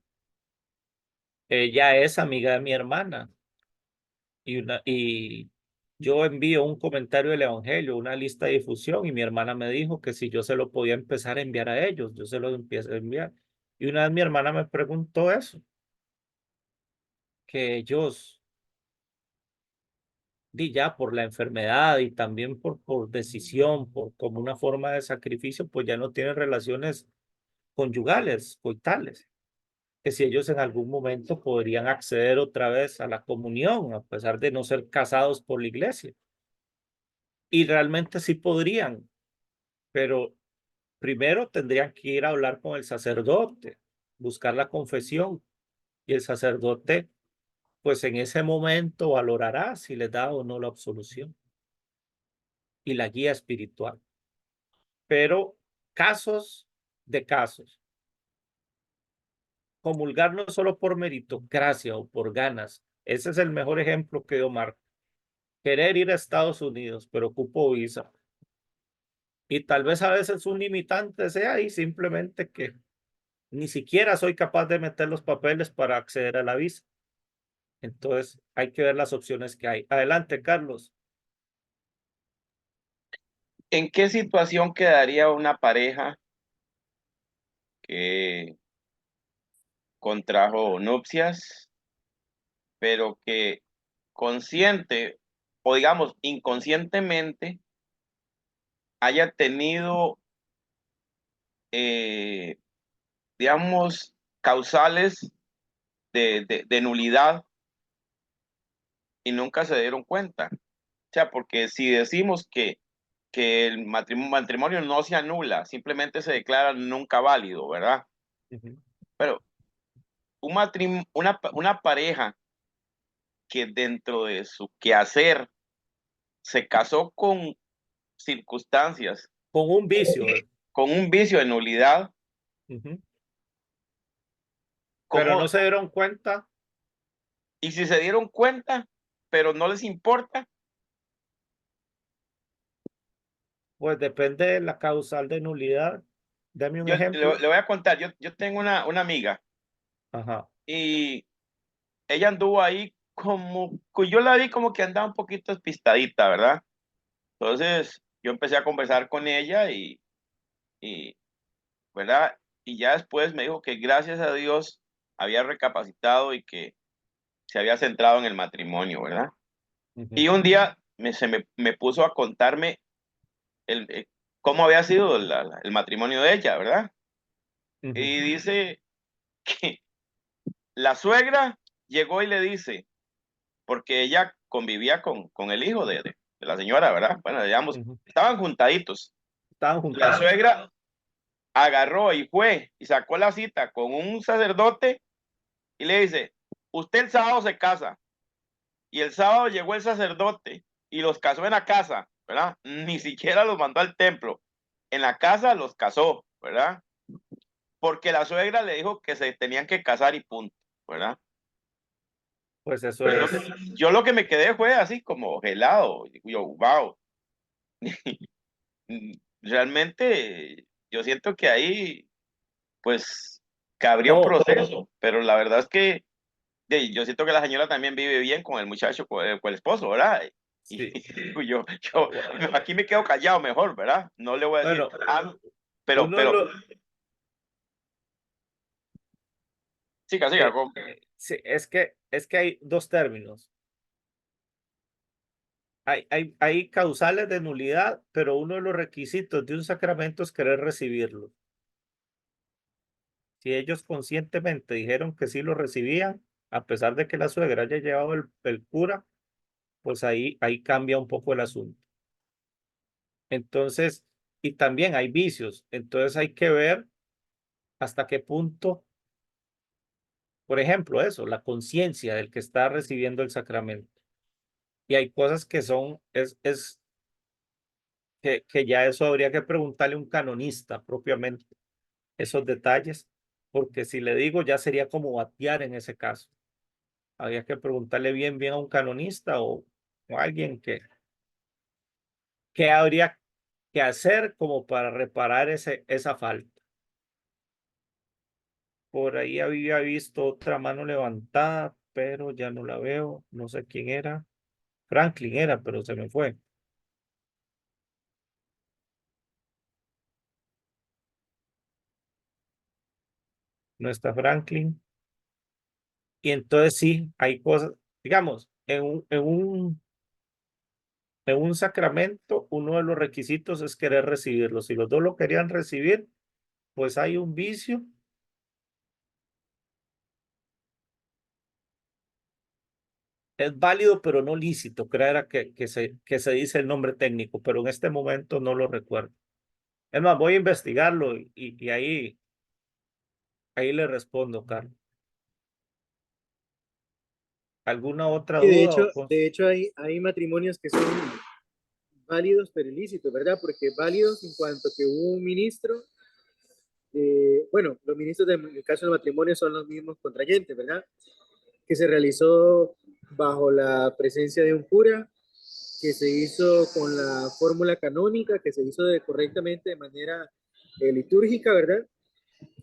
Speaker 3: Ella es amiga de mi hermana y yo envío un comentario del evangelio, una lista de difusión, y mi hermana me dijo que si yo se lo podía empezar a enviar a ellos, yo se lo empiezo a enviar. Y una vez mi hermana me preguntó eso, que ellos, di ya por la enfermedad y también por decisión, por como una forma de sacrificio, pues ya no tienen relaciones conyugales, coitales, que si ellos en algún momento podrían acceder otra vez a la comunión, a pesar de no ser casados por la iglesia. Y realmente sí podrían, pero primero tendrían que ir a hablar con el sacerdote, buscar la confesión, y el sacerdote, pues en ese momento valorará si les da o no la absolución y la guía espiritual. Pero casos de casos, comulgar no solo por meritocracia o por ganas, ese es el mejor ejemplo que dio Marco. Querer ir a Estados Unidos, pero ocupo visa. Y tal vez a veces un limitante sea ahí simplemente que ni siquiera soy capaz de meter los papeles para acceder a la visa. Entonces hay que ver las opciones que hay. Adelante, Carlos.
Speaker 4: ¿En qué situación quedaría una pareja que contrajo nupcias, pero que consciente o digamos inconscientemente haya tenido, eh, digamos, causales de nulidad y nunca se dieron cuenta? O sea, porque si decimos que el matrimonio no se anula, simplemente se declara nunca válido, ¿verdad? Pero una pareja que dentro de su quehacer se casó con circunstancias,
Speaker 3: Con un vicio.
Speaker 4: con un vicio de nulidad,
Speaker 3: Pero
Speaker 4: ¿cómo?
Speaker 3: no se dieron cuenta,
Speaker 4: Y si se dieron cuenta, pero no les importa,
Speaker 3: pues depende de la causal de nulidad. Dame un
Speaker 4: yo
Speaker 3: ejemplo.
Speaker 4: le voy a contar, yo tengo una amiga
Speaker 3: Ajá.
Speaker 4: y ella anduvo ahí como, yo la vi como que andaba un poquito despistadita, ¿verdad? Entonces yo empecé a conversar con ella y ¿verdad? Y ya después me dijo que gracias a Dios había recapacitado y que se había centrado en el matrimonio, ¿verdad? Y un día me puso a contarme cómo había sido el matrimonio de ella, ¿verdad? Y dice que la suegra llegó y le dice, porque ella convivía con el hijo de la señora, ¿verdad? Bueno, digamos, estaban juntaditos.
Speaker 3: Estaban
Speaker 4: La
Speaker 3: juntados.
Speaker 4: suegra agarró y fue y sacó la cita con un sacerdote y le dice, usted el sábado se casa. Y el sábado llegó el sacerdote y los casó en la casa, ¿verdad? Ni siquiera los mandó al templo. En la casa los casó, ¿verdad? Porque la suegra le dijo que se tenían que casar y punto, ¿verdad?
Speaker 3: Pues eso
Speaker 4: Pero
Speaker 3: es.
Speaker 4: yo lo que me quedé fue así como gelado. Yo, wow. Realmente yo siento que ahí, pues, cabría un
Speaker 3: No,
Speaker 4: proceso, pero la verdad es que yo siento que la señora también vive bien con el muchacho, con el esposo, ¿verdad? Y
Speaker 3: sí.
Speaker 4: yo aquí me quedo callado mejor, ¿verdad? No le voy a decir,
Speaker 3: Bueno,
Speaker 4: pero,
Speaker 3: uno lo,
Speaker 4: siga, siga.
Speaker 3: sí, es que hay dos términos. hay causales de nulidad, pero uno de los requisitos de un sacramento es querer recibirlo. Si ellos conscientemente dijeron que sí lo recibían, a pesar de que la suegra haya llevado el cura, pues ahí cambia un poco el asunto. Entonces, y también hay vicios, entonces hay que ver hasta qué punto, por ejemplo, eso, la conciencia del que está recibiendo el sacramento. Y hay cosas que son, que ya eso habría que preguntarle a un canonista propiamente, esos detalles, porque si le digo ya sería como batear en ese caso. Habría que preguntarle bien a un canonista o a alguien que habría que hacer como para reparar esa falta. Por ahí había visto otra mano levantada, pero ya no la veo, no sé quién era. Franklin era, pero se me fue. No está Franklin. Y entonces sí, hay cosas, digamos, en un sacramento, uno de los requisitos es querer recibirlo. Si los dos lo querían recibir, pues hay un vicio. Es válido, pero no lícito. Creo que se dice el nombre técnico, pero en este momento no lo recuerdo. Es más, voy a investigarlo y ahí le respondo, Carlos. ¿Alguna otra
Speaker 1: Y
Speaker 3: duda?
Speaker 1: de hecho hay matrimonios que son válidos pero ilícitos, ¿verdad? Porque válidos en cuanto que hubo un ministro, bueno, los ministros en el caso del matrimonio son los mismos contrayentes, ¿verdad? Que se realizó bajo la presencia de un cura, que se hizo con la fórmula canónica, que se hizo correctamente de manera litúrgica, ¿verdad?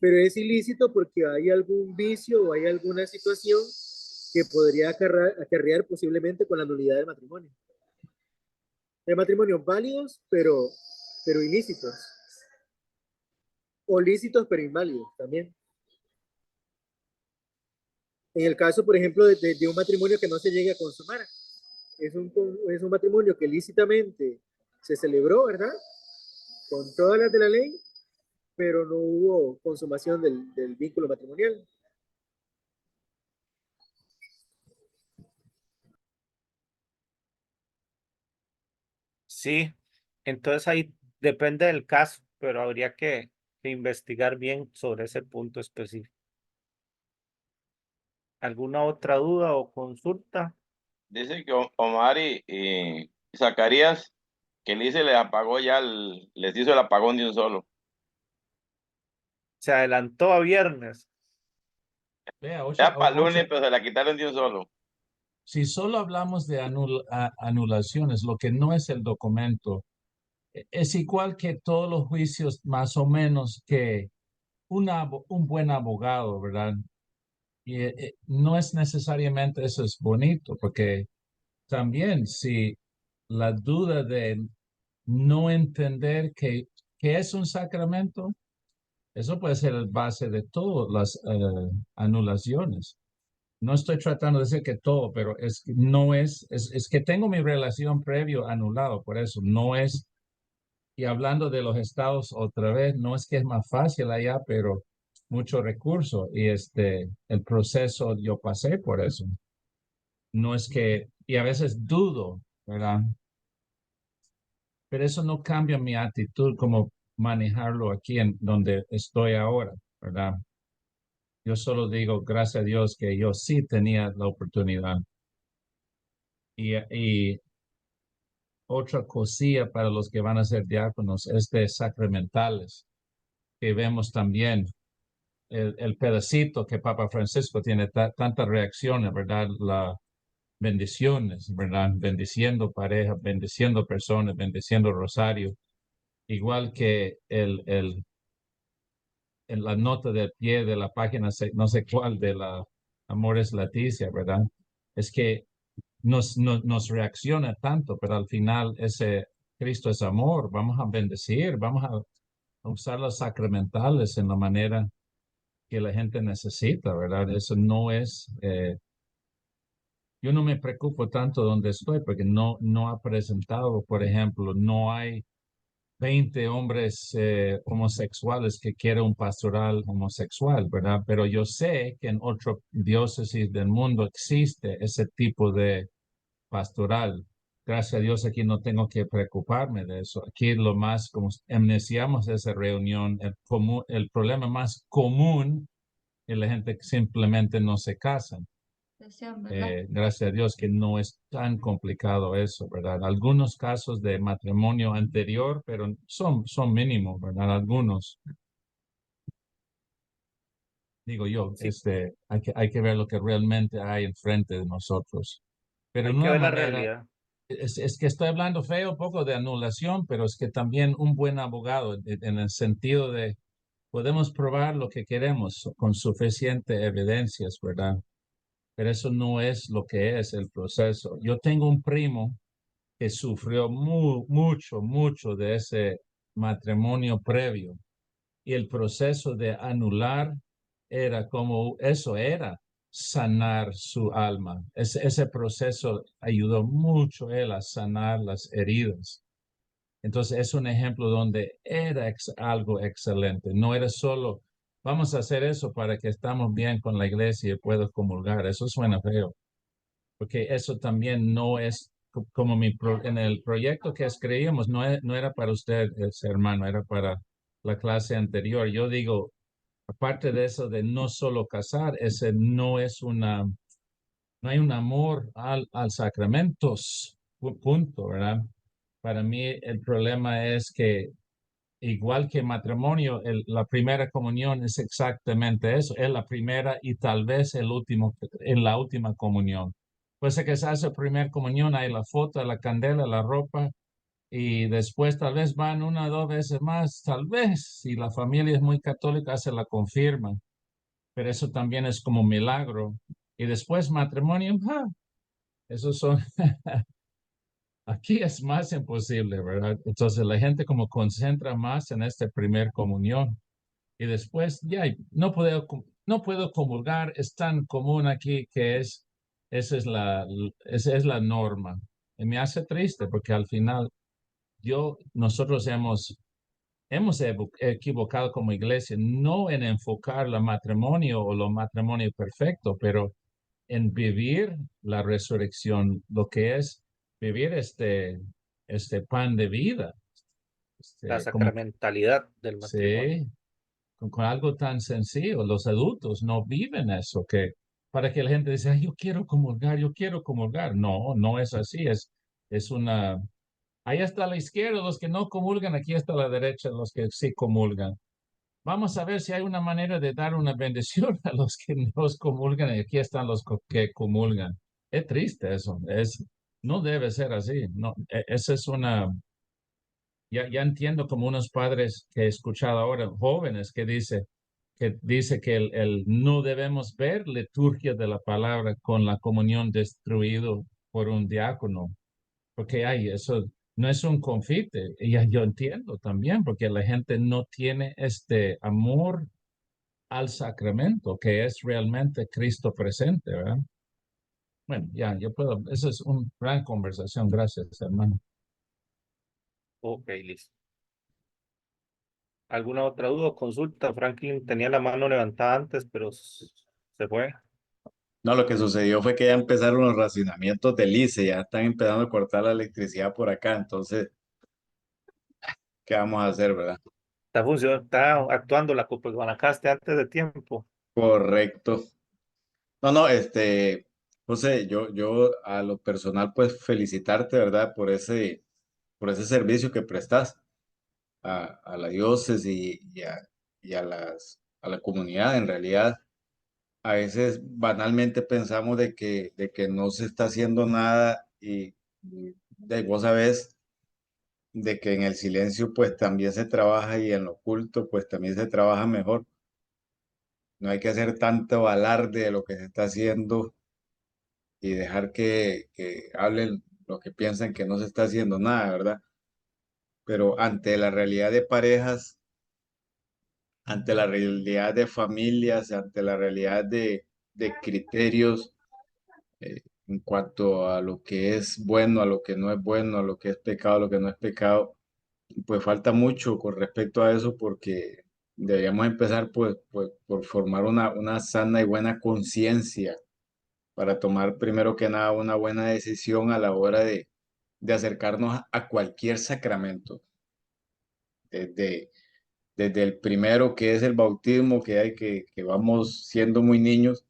Speaker 1: Pero es ilícito porque hay algún vicio o hay alguna situación que podría acarrear posiblemente con la nulidad del matrimonio. Hay matrimonios válidos, pero ilícitos. O lícitos, pero inválidos también. En el caso, por ejemplo, de un matrimonio que no se llegue a consumar, es un matrimonio que lícitamente se celebró, ¿verdad? Con todas las de la ley, pero no hubo consumación del vínculo matrimonial.
Speaker 3: Sí, entonces ahí depende del caso, pero habría que investigar bien sobre ese punto específico. ¿Alguna otra duda o consulta?
Speaker 4: Dice que Omar y Zacarías, que Elise les apagó ya, les hizo el apagón de un solo.
Speaker 3: Se adelantó a viernes.
Speaker 6: Vea,
Speaker 4: Ya para el lunes, pero se la quitaron de un solo.
Speaker 6: si solo hablamos de anulaciones, lo que no es el documento, es igual que todos los juicios, más o menos, que un buen abogado, ¿verdad? Y no es necesariamente eso es bonito, porque también si la duda de no entender que es un sacramento, eso puede ser el base de todas las anulaciones. No estoy tratando de decir que todo, pero es que tengo mi relación previo anulado, por eso no es, y hablando de los estados otra vez, no es que es más fácil allá, pero mucho recurso y el proceso yo pasé por eso. No es que, y a veces dudo, ¿verdad? Pero eso no cambia mi actitud como manejarlo aquí en donde estoy ahora, ¿verdad? Yo solo digo, gracias a Dios, que yo sí tenía la oportunidad. Y otra cosilla para los que van a ser diáconos es de sacramentales, que vemos también el pedacito que Papa Francisco tiene tantas reacciones, ¿verdad? Las bendiciones, ¿verdad? Bendiciendo parejas, bendiciendo personas, bendiciendo rosario, igual que en la nota del pie de la página, no sé cuál, de la Amores Leticia, ¿verdad? Es que nos reacciona tanto, pero al final ese Cristo es amor, vamos a bendecir, vamos a usar los sacramentales en la manera que la gente necesita, ¿verdad? Eso no es, yo no me preocupo tanto donde estoy porque no ha presentado, por ejemplo, no hay 20 hombres homosexuales que quieren un pastoral homosexual, ¿verdad? Pero yo sé que en otras diócesis del mundo existe ese tipo de pastoral. Gracias a Dios aquí no tengo que preocuparme de eso. Aquí lo más, como iniciamos esa reunión, el problema más común es la gente que simplemente no se casan. Gracias a Dios que no es tan complicado eso, ¿verdad? Algunos casos de matrimonio anterior, pero son mínimos, ¿verdad? Algunos, digo yo,
Speaker 3: Sí,
Speaker 6: hay que ver lo que realmente hay enfrente de nosotros. Pero
Speaker 3: hay
Speaker 6: de
Speaker 3: que
Speaker 6: una
Speaker 3: ver la
Speaker 6: manera,
Speaker 3: realidad.
Speaker 6: es que estoy hablando feo un poco de anulación, pero es que también un buen abogado, en el sentido de podemos probar lo que queremos con suficiente evidencias, ¿verdad? Pero eso no es lo que es el proceso. Yo tengo un primo que sufrió mucho de ese matrimonio previo y el proceso de anular era como, eso era sanar su alma. Ese proceso ayudó mucho a él a sanar las heridas. Entonces es un ejemplo donde era algo excelente. No era solo, vamos a hacer eso para que estamos bien con la iglesia y puedo comulgar. Eso suena feo, porque eso también no es como en el proyecto que escribimos, no era para usted, ese hermano, era para la clase anterior. Yo digo, aparte de eso de no solo casar, ese no es no hay un amor al sacramentos, punto, ¿verdad? Para mí el problema es que igual que matrimonio, la primera comunión es exactamente eso, es la primera y tal vez el último, en la última comunión. Pues que se hace primera comunión, hay la foto, la candela, la ropa, y después tal vez van una o dos veces más, tal vez, si la familia es muy católica, se la confirma, pero eso también es como milagro. Y después matrimonio, esos son, aquí es más imposible, ¿verdad? Entonces la gente como concentra más en esta primer comunión y después ya no puedo comulgar, es tan común aquí que esa es la norma. Y me hace triste porque al final nosotros hemos equivocado como iglesia, no en enfocar el matrimonio o lo matrimonio perfecto, pero en vivir la resurrección, lo que es vivir este pan de vida,
Speaker 3: La
Speaker 6: como
Speaker 3: sacramentalidad del matrimonio.
Speaker 6: sí, con algo tan sencillo. Los adultos no viven eso, que para que la gente dice, "Ay, yo quiero comulgar, yo quiero comulgar". No, no es así, es una... Ahí está a la izquierda los que no comulgan, aquí está a la derecha los que sí comulgan. Vamos a ver si hay una manera de dar una bendición a los que no comulgan y aquí están los que comulgan. Es triste eso, no debe ser así. No, esa es ya entiendo como unos padres que he escuchado ahora, jóvenes, que dice que no debemos ver liturgia de la palabra con la comunión destruido por un diácono, porque eso no es un confite. Y yo entiendo también, porque la gente no tiene este amor al sacramento, que es realmente Cristo presente, ¿verdad? Bueno, ya, esa es una gran conversación. Gracias, hermano.
Speaker 3: Ok, listo. ¿Alguna otra duda o consulta? Franklin tenía la mano levantada antes, pero se fue.
Speaker 7: No, lo que sucedió fue que ya empezaron los racionamientos del ICE, ya están empezando a cortar la electricidad por acá, entonces, ¿qué vamos a hacer, verdad?
Speaker 3: Está actuando la Copa Guanacaste antes de tiempo.
Speaker 7: Correcto. No, no, José, yo a lo personal, pues felicitarte, ¿verdad? Por ese servicio que prestas a la diócesis a la comunidad. En realidad, a veces banalmente pensamos de que no se está haciendo nada y vos sabés de que en el silencio pues también se trabaja y en lo oculto pues también se trabaja mejor. No hay que hacer tanto alarde de lo que se está haciendo y dejar que hablen lo que piensan que no se está haciendo nada, ¿verdad? Pero ante la realidad de parejas, ante la realidad de familias, ante la realidad de criterios, en cuanto a lo que es bueno, a lo que no es bueno, a lo que es pecado, a lo que no es pecado. Pues falta mucho con respecto a eso porque deberíamos empezar pues, por formar una sana y buena conciencia para tomar primero que nada una buena decisión a la hora de acercarnos a cualquier sacramento, desde, desde el primero que es el bautismo, que hay que vamos siendo muy niños,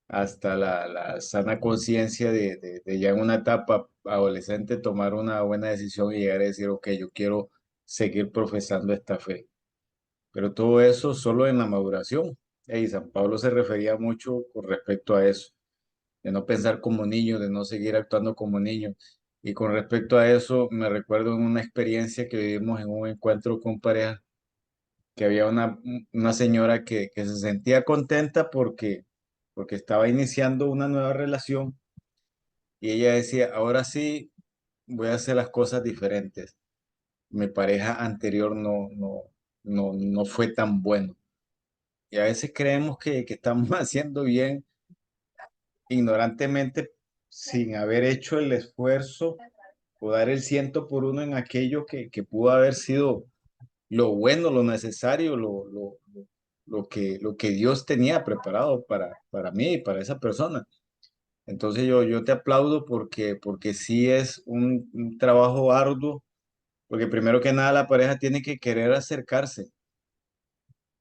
Speaker 7: hasta la sana conciencia de ya en una etapa adolescente tomar una buena decisión y llegar a decir, ok, yo quiero seguir profesando esta fe. Pero todo eso solo en la maduración. Y San Pablo se refería mucho con respecto a eso, de no pensar como niño, de no seguir actuando como niño. Y con respecto a eso, me recuerdo en una experiencia que vivimos en un encuentro con pareja, que había una señora que se sentía contenta porque estaba iniciando una nueva relación y ella decía, ahora sí voy a hacer las cosas diferentes. Mi pareja anterior no fue tan bueno. Y a veces creemos que estamos haciendo bien ignorantemente sin haber hecho el esfuerzo o dar el 100 por 1 en aquello que pudo haber sido lo bueno, lo necesario, lo que Dios tenía preparado para mí y para esa persona. Entonces yo te aplaudo porque sí es un trabajo arduo, porque primero que nada la pareja tiene que querer acercarse.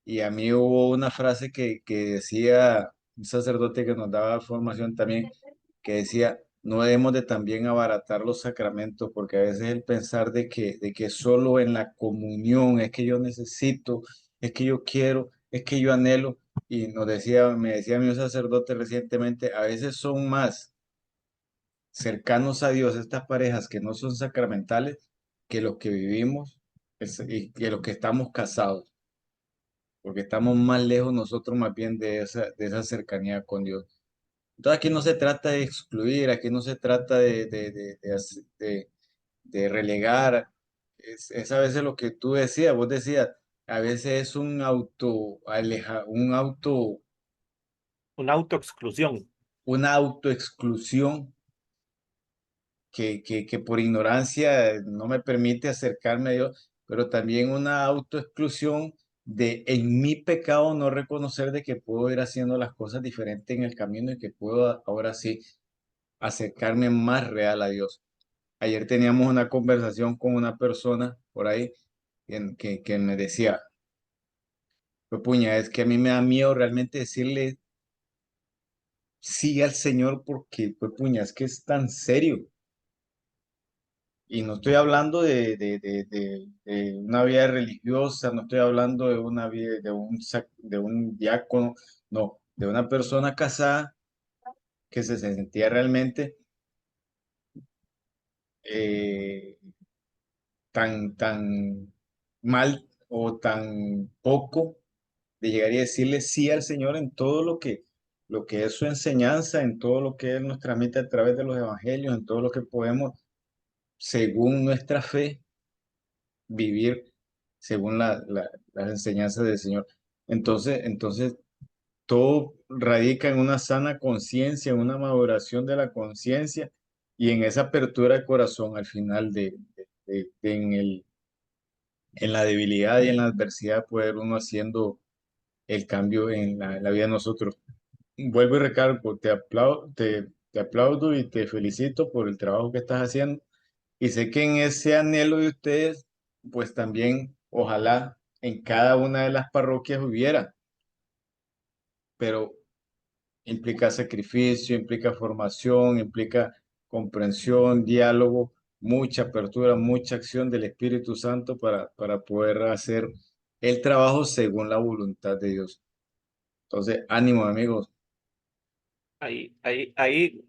Speaker 7: Y a mí hubo una frase que decía un sacerdote que nos daba formación también, que decía, no debemos de también abaratar los sacramentos, porque a veces el pensar de que solo en la comunión es que yo necesito, es que yo quiero, es que yo anhelo, y me decía mi sacerdote recientemente, a veces son más cercanos a Dios estas parejas que no son sacramentales que los que vivimos y que los que estamos casados, porque estamos más lejos nosotros más bien de esa cercanía con Dios. Entonces aquí no se trata de excluir, aquí no se trata de relegar, es a veces lo que tú decías, vos decías, a veces es
Speaker 3: Una autoexclusión.
Speaker 7: una autoexclusión que por ignorancia no me permite acercarme a Dios, pero también una autoexclusión de en mi pecado no reconocer de que puedo ir haciendo las cosas diferentes en el camino y que puedo ahora sí acercarme más real a Dios. Ayer teníamos una conversación con una persona por ahí que me decía, pues puña, es que a mí me da miedo realmente decirle sí al Señor porque, pues puña, es que es tan serio. Y no estoy hablando de una vida religiosa, no estoy hablando de una vida de un diácono, no, de una persona casada que se sentía realmente eh, tan mal o tan poco de llegar y decirle sí al Señor en todo lo que es su enseñanza, en todo lo que Él nos transmite a través de los evangelios, en todo lo que podemos, según nuestra fe, vivir según las enseñanzas del Señor. Entonces, todo radica en una sana conciencia, en una maduración de la conciencia y en esa apertura de corazón al final en la debilidad y en la adversidad poder uno haciendo el cambio en la vida de nosotros. Vuelvo y recargo, te aplaudo y te felicito por el trabajo que estás haciendo. Y sé que en ese anhelo de ustedes, pues también ojalá en cada una de las parroquias hubiera, pero implica sacrificio, implica formación, implica comprensión, diálogo, mucha apertura, mucha acción del Espíritu Santo para poder hacer el trabajo según la voluntad de Dios. Entonces, ánimo amigos.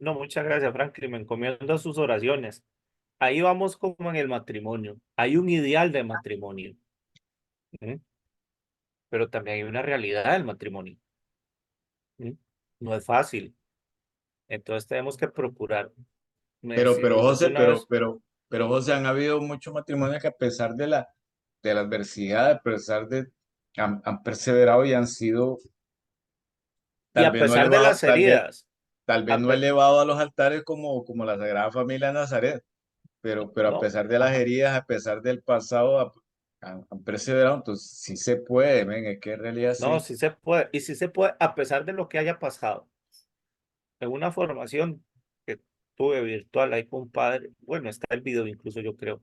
Speaker 3: No, muchas gracias, Franklin. Me encomiendo a sus oraciones. Ahí vamos como en el matrimonio. Hay un ideal de matrimonio, ¿eh? Pero también hay una realidad del matrimonio, ¿eh? No es fácil. Entonces tenemos que procurar.
Speaker 7: Pero,
Speaker 3: Si
Speaker 7: pero
Speaker 3: usted
Speaker 7: José,
Speaker 3: una vez,
Speaker 7: pero José, han habido muchos matrimonios que a pesar de la adversidad, a pesar han perseverado y han sido,
Speaker 3: y
Speaker 7: tal
Speaker 3: a
Speaker 7: vez no
Speaker 3: pesar de
Speaker 7: elevados,
Speaker 3: las heridas,
Speaker 8: tal vez no
Speaker 3: pe-
Speaker 8: elevado a los altares como la Sagrada Familia de Nazaret, pero a
Speaker 3: no,
Speaker 8: pesar de las
Speaker 3: ajá.
Speaker 8: heridas, a pesar del pasado, han perseverado, entonces sí se puede, men, es que en realidad
Speaker 3: No,
Speaker 8: sí.
Speaker 3: sí se puede, y sí se puede, a pesar de lo que haya pasado. En una formación que tuve virtual ahí con un padre, bueno, está el video incluso yo creo.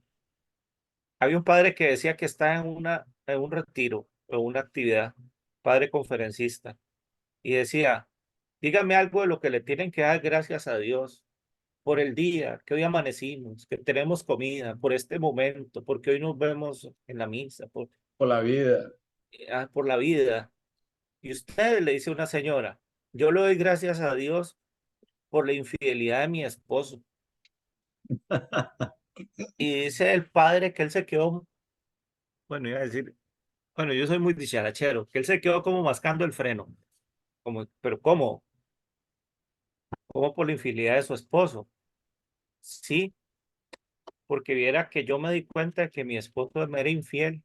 Speaker 3: Había un padre que decía que está en un retiro o una actividad, padre conferencista, y decía, dígame algo de lo que le tienen que dar gracias a Dios por el día, que hoy amanecimos, que tenemos comida, por este momento, porque hoy nos vemos en la misa,
Speaker 8: Por la vida.
Speaker 3: por la vida. Y usted le dice a una señora, yo le doy gracias a Dios por la infidelidad de mi esposo. Y dice el padre que él se quedó, bueno, iba a decir, bueno, yo soy muy dicharachero, que él se quedó como mascando el freno, como, pero ¿cómo? ¿Cómo por la infidelidad de su esposo? Sí, porque viera que yo me di cuenta de que mi esposo me era infiel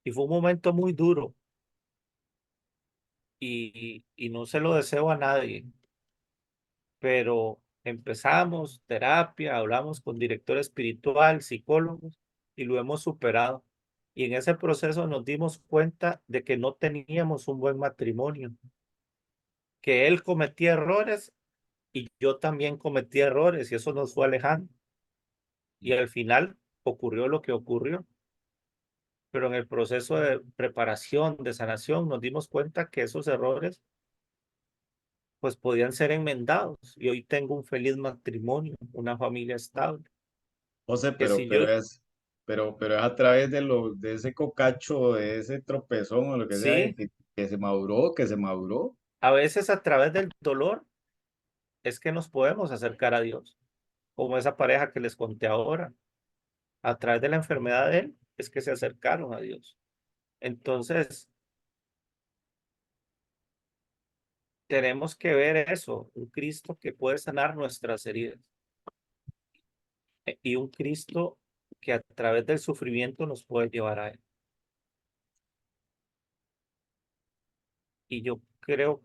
Speaker 3: y fue un momento muy duro y no se lo deseo a nadie, pero empezamos terapia, hablamos con director espiritual, psicólogos y lo hemos superado. Y en ese proceso nos dimos cuenta de que no teníamos un buen matrimonio, que él cometía errores y yo también cometí errores y eso nos fue alejando. Y al final ocurrió lo que ocurrió. Pero en el proceso de preparación, de sanación, nos dimos cuenta que esos errores pues podían ser enmendados y hoy tengo un feliz matrimonio, una familia estable.
Speaker 8: José,
Speaker 3: Que si yo,
Speaker 8: pero es a través de ese cocacho, de ese tropezón o lo que sea,
Speaker 3: sí,
Speaker 8: que se maduró.
Speaker 3: a veces a través del dolor es que nos podemos acercar a Dios, como esa pareja que les conté ahora, a través de la enfermedad de él es que se acercaron a Dios. Entonces, tenemos que ver eso, un Cristo que puede sanar nuestras heridas y un Cristo que a través del sufrimiento nos puede llevar a él. Y yo creo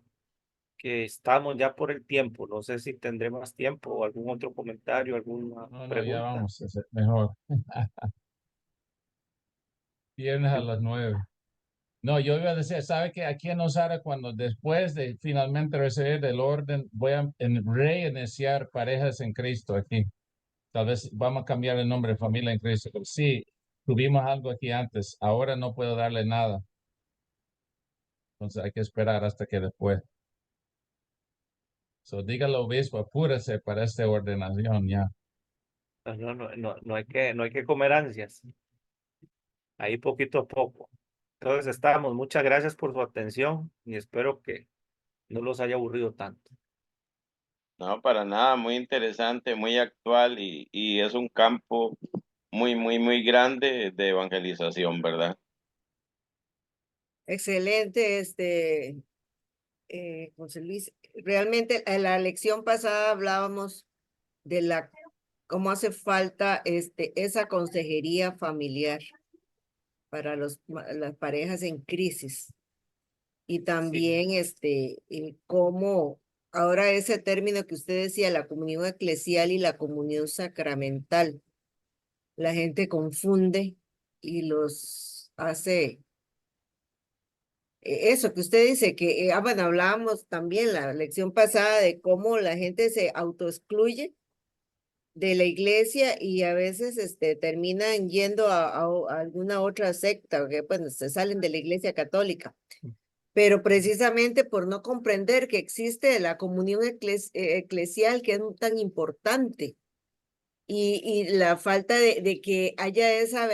Speaker 3: que estamos ya por el tiempo. No sé si tendré más tiempo o algún otro comentario, alguna
Speaker 6: No, no, ya
Speaker 3: pregunta.
Speaker 6: vamos a hacer mejor. Viernes a las 9. No, yo iba a decir, ¿sabe que aquí en Osara, cuando después de finalmente recibir el orden, voy a reiniciar Parejas en Cristo aquí? Tal vez vamos a cambiar el nombre de Familia en Cristo, pero sí, tuvimos algo aquí antes, ahora no puedo darle nada, entonces hay que esperar hasta que después. So, dígalo, obispo, apúrese para esta ordenación ya.
Speaker 3: No hay que comer ansias. Ahí poquito a poco. Entonces estamos. Muchas gracias por su atención y espero que no los haya aburrido tanto.
Speaker 4: No, para nada, muy interesante, muy actual y es un campo muy, muy, muy grande de evangelización, ¿verdad?
Speaker 5: Excelente, José Luis. Realmente en la lección pasada hablábamos de cómo hace falta esa consejería familiar para las parejas en crisis. Y
Speaker 3: Sí,
Speaker 5: también cómo ahora ese término que usted decía, la comunión eclesial y la comunión sacramental, la gente confunde y los hace eso que usted dice, que bueno, hablábamos también la lección pasada de cómo la gente se autoexcluye de la iglesia y a veces terminan yendo a alguna otra secta, que bueno, se salen de la iglesia católica, pero precisamente por no comprender que existe la comunión eclesial que es tan importante y la falta de que haya esa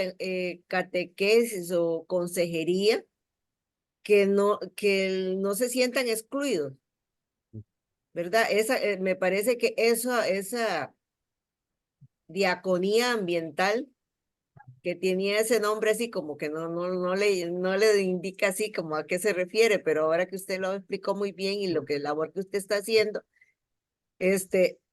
Speaker 5: catequesis o consejería que no se sientan excluidos, ¿verdad? Me parece que esa diaconía ambiental que tenía ese nombre así como que no le indica así como a qué se refiere, pero ahora que usted lo explicó muy bien y lo que labor que usted está haciendo,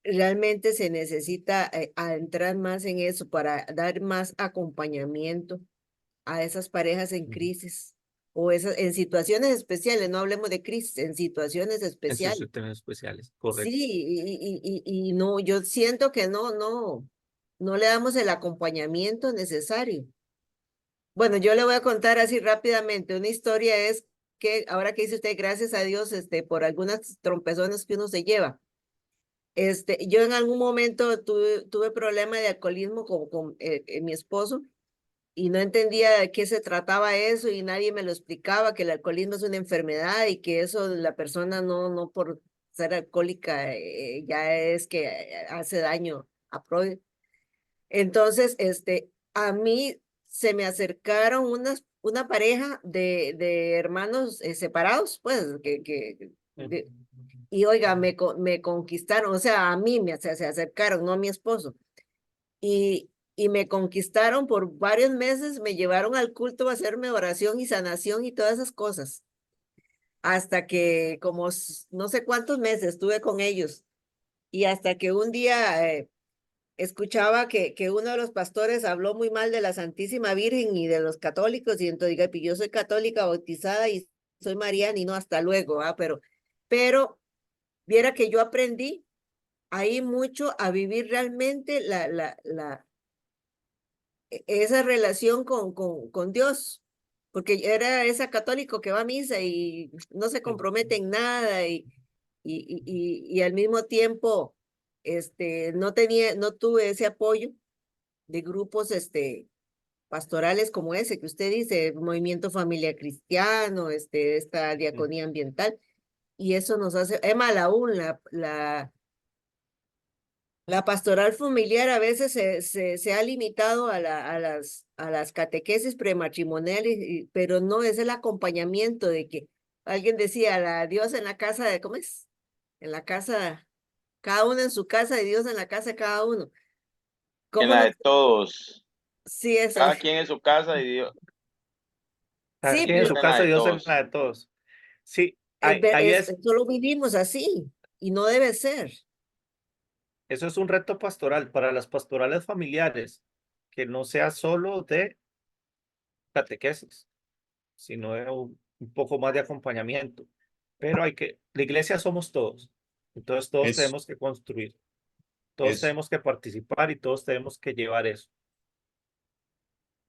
Speaker 5: realmente se necesita adentrar más en eso para dar más acompañamiento a esas parejas en crisis, o en situaciones especiales, no hablemos de crisis, en situaciones
Speaker 3: En
Speaker 5: especiales.
Speaker 3: situaciones especiales, correcto.
Speaker 5: Sí, y no, yo siento que no le damos el acompañamiento necesario. Bueno, yo le voy a contar así rápidamente. Una historia es que ahora que dice usted, gracias a Dios, por algunas trompezones que uno se lleva. Yo en algún momento tuve problema de alcoholismo con mi esposo y no entendía de qué se trataba eso y nadie me lo explicaba, que el alcoholismo es una enfermedad y que eso la persona no por ser alcohólica ya es que hace daño a Entonces, a mí se me acercaron una pareja de hermanos separados, pues, y oiga, me conquistaron, o sea, a mí se acercaron, no a mi esposo. Y me conquistaron por varios meses, me llevaron al culto a hacerme oración y sanación y todas esas cosas. Hasta que como no sé cuántos meses estuve con ellos. Y hasta que un día escuchaba que uno de los pastores habló muy mal de la Santísima Virgen y de los católicos. Y entonces diga, yo soy católica bautizada y soy mariana y no, hasta luego, pero viera que yo aprendí ahí mucho a vivir realmente esa relación con Dios, porque era esa católico que va a misa y no se compromete en nada y al mismo tiempo no tuve ese apoyo de grupos pastorales como ese que usted dice, Movimiento Familia Cristiano, esta diaconía ambiental, y eso nos hace, Emma, aún la pastoral familiar a veces se ha limitado a las catequesis prematrimoniales, pero no es el acompañamiento de que alguien decía, Dios en la casa ¿cómo es? En la casa, cada uno en su casa y Dios en la casa de cada uno.
Speaker 4: En
Speaker 5: ¿Cómo
Speaker 4: la
Speaker 5: no?
Speaker 4: de todos.
Speaker 5: Sí, eso.
Speaker 4: Cada quien en su casa y Dios.
Speaker 3: Cada
Speaker 5: Sí,
Speaker 3: quien en
Speaker 4: Dios
Speaker 3: su
Speaker 4: en la
Speaker 3: casa,
Speaker 4: de
Speaker 3: Dios en
Speaker 4: todos.
Speaker 3: la de todos. Sí, ahí
Speaker 5: eso lo vivimos así y no debe ser.
Speaker 3: eso es un reto pastoral para las pastorales familiares, que no sea solo de catequesis, sino de un poco más de acompañamiento. Pero la iglesia somos todos, entonces todos
Speaker 7: Eso,
Speaker 3: tenemos que construir, todos
Speaker 7: eso.
Speaker 3: tenemos que participar y todos tenemos que llevar eso.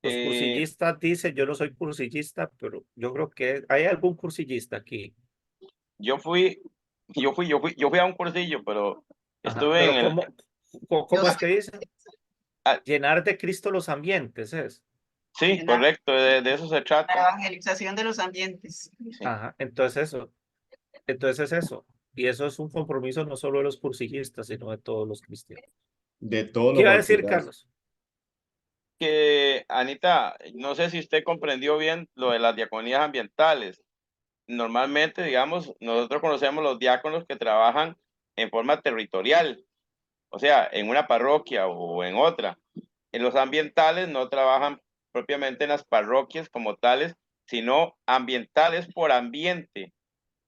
Speaker 3: Los
Speaker 4: Eh,
Speaker 3: cursillistas dicen, yo no soy cursillista, pero yo creo que hay algún cursillista aquí.
Speaker 4: yo fui a un cursillo, pero
Speaker 3: Ajá,
Speaker 4: estuve en
Speaker 3: pero
Speaker 4: el,
Speaker 3: ¿cómo es que dicen?
Speaker 4: ah,
Speaker 3: Llenar de Cristo los ambientes, es.
Speaker 4: sí, correcto, de eso se trata.
Speaker 9: La evangelización de los ambientes.
Speaker 4: Sí.
Speaker 3: Ajá, entonces es eso. Y eso es un compromiso no solo de los cursillistas, sino de todos los cristianos.
Speaker 8: De todos
Speaker 3: ¿Qué
Speaker 8: los
Speaker 3: iba a decir,
Speaker 8: bautizados.
Speaker 3: Carlos?
Speaker 4: Que, Anita, no sé si usted comprendió bien lo de las diaconías ambientales. Normalmente, digamos, nosotros conocemos los diáconos que trabajan en forma territorial, o sea, en una parroquia o en otra. En los ambientales no trabajan propiamente en las parroquias como tales, sino ambientales por ambiente.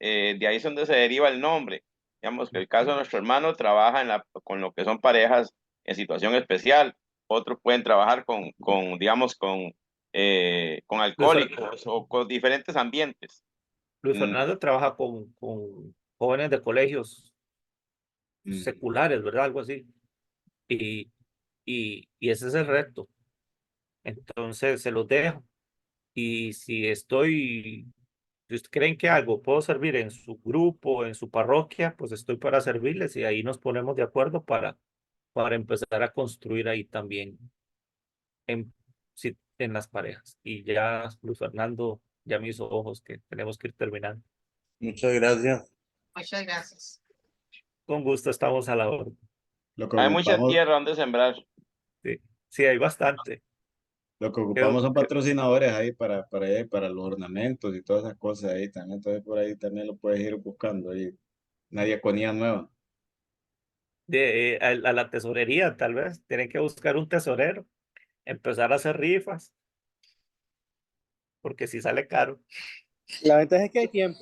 Speaker 4: De ahí es donde se deriva el nombre. Digamos que el caso de nuestro hermano trabaja con lo que son parejas en situación especial. Otros pueden trabajar digamos, con
Speaker 3: Luis,
Speaker 4: alcohólicos o con diferentes ambientes.
Speaker 3: Luis
Speaker 4: Mm,
Speaker 3: Fernando trabaja con jóvenes de colegios
Speaker 7: Mm.
Speaker 3: seculares, ¿verdad? Algo así. Y, y ese es el reto. Entonces se los dejo. Y si ustedes creen que algo puedo servir en su grupo, en su parroquia, pues estoy para servirles y ahí nos ponemos de acuerdo para empezar a construir ahí también en las parejas. Y ya, Luis Fernando, ya me hizo ojos que tenemos que ir terminando.
Speaker 7: Muchas gracias.
Speaker 9: Muchas gracias.
Speaker 3: Con gusto, estamos a la orden.
Speaker 8: Lo que
Speaker 4: Hay mucha
Speaker 8: ocupamos,
Speaker 4: tierra donde sembrar.
Speaker 3: Sí, sí, hay bastante.
Speaker 8: lo que
Speaker 3: Creo
Speaker 8: ocupamos son
Speaker 3: que
Speaker 8: patrocinadores ahí para los ornamentos y todas esas cosas ahí también. Entonces por ahí también lo puedes ir buscando ahí. Una diaconía nueva.
Speaker 3: a la tesorería, tal vez, tienen que buscar un tesorero, empezar a hacer rifas, porque si sale caro,
Speaker 1: La ventaja es que hay tiempo.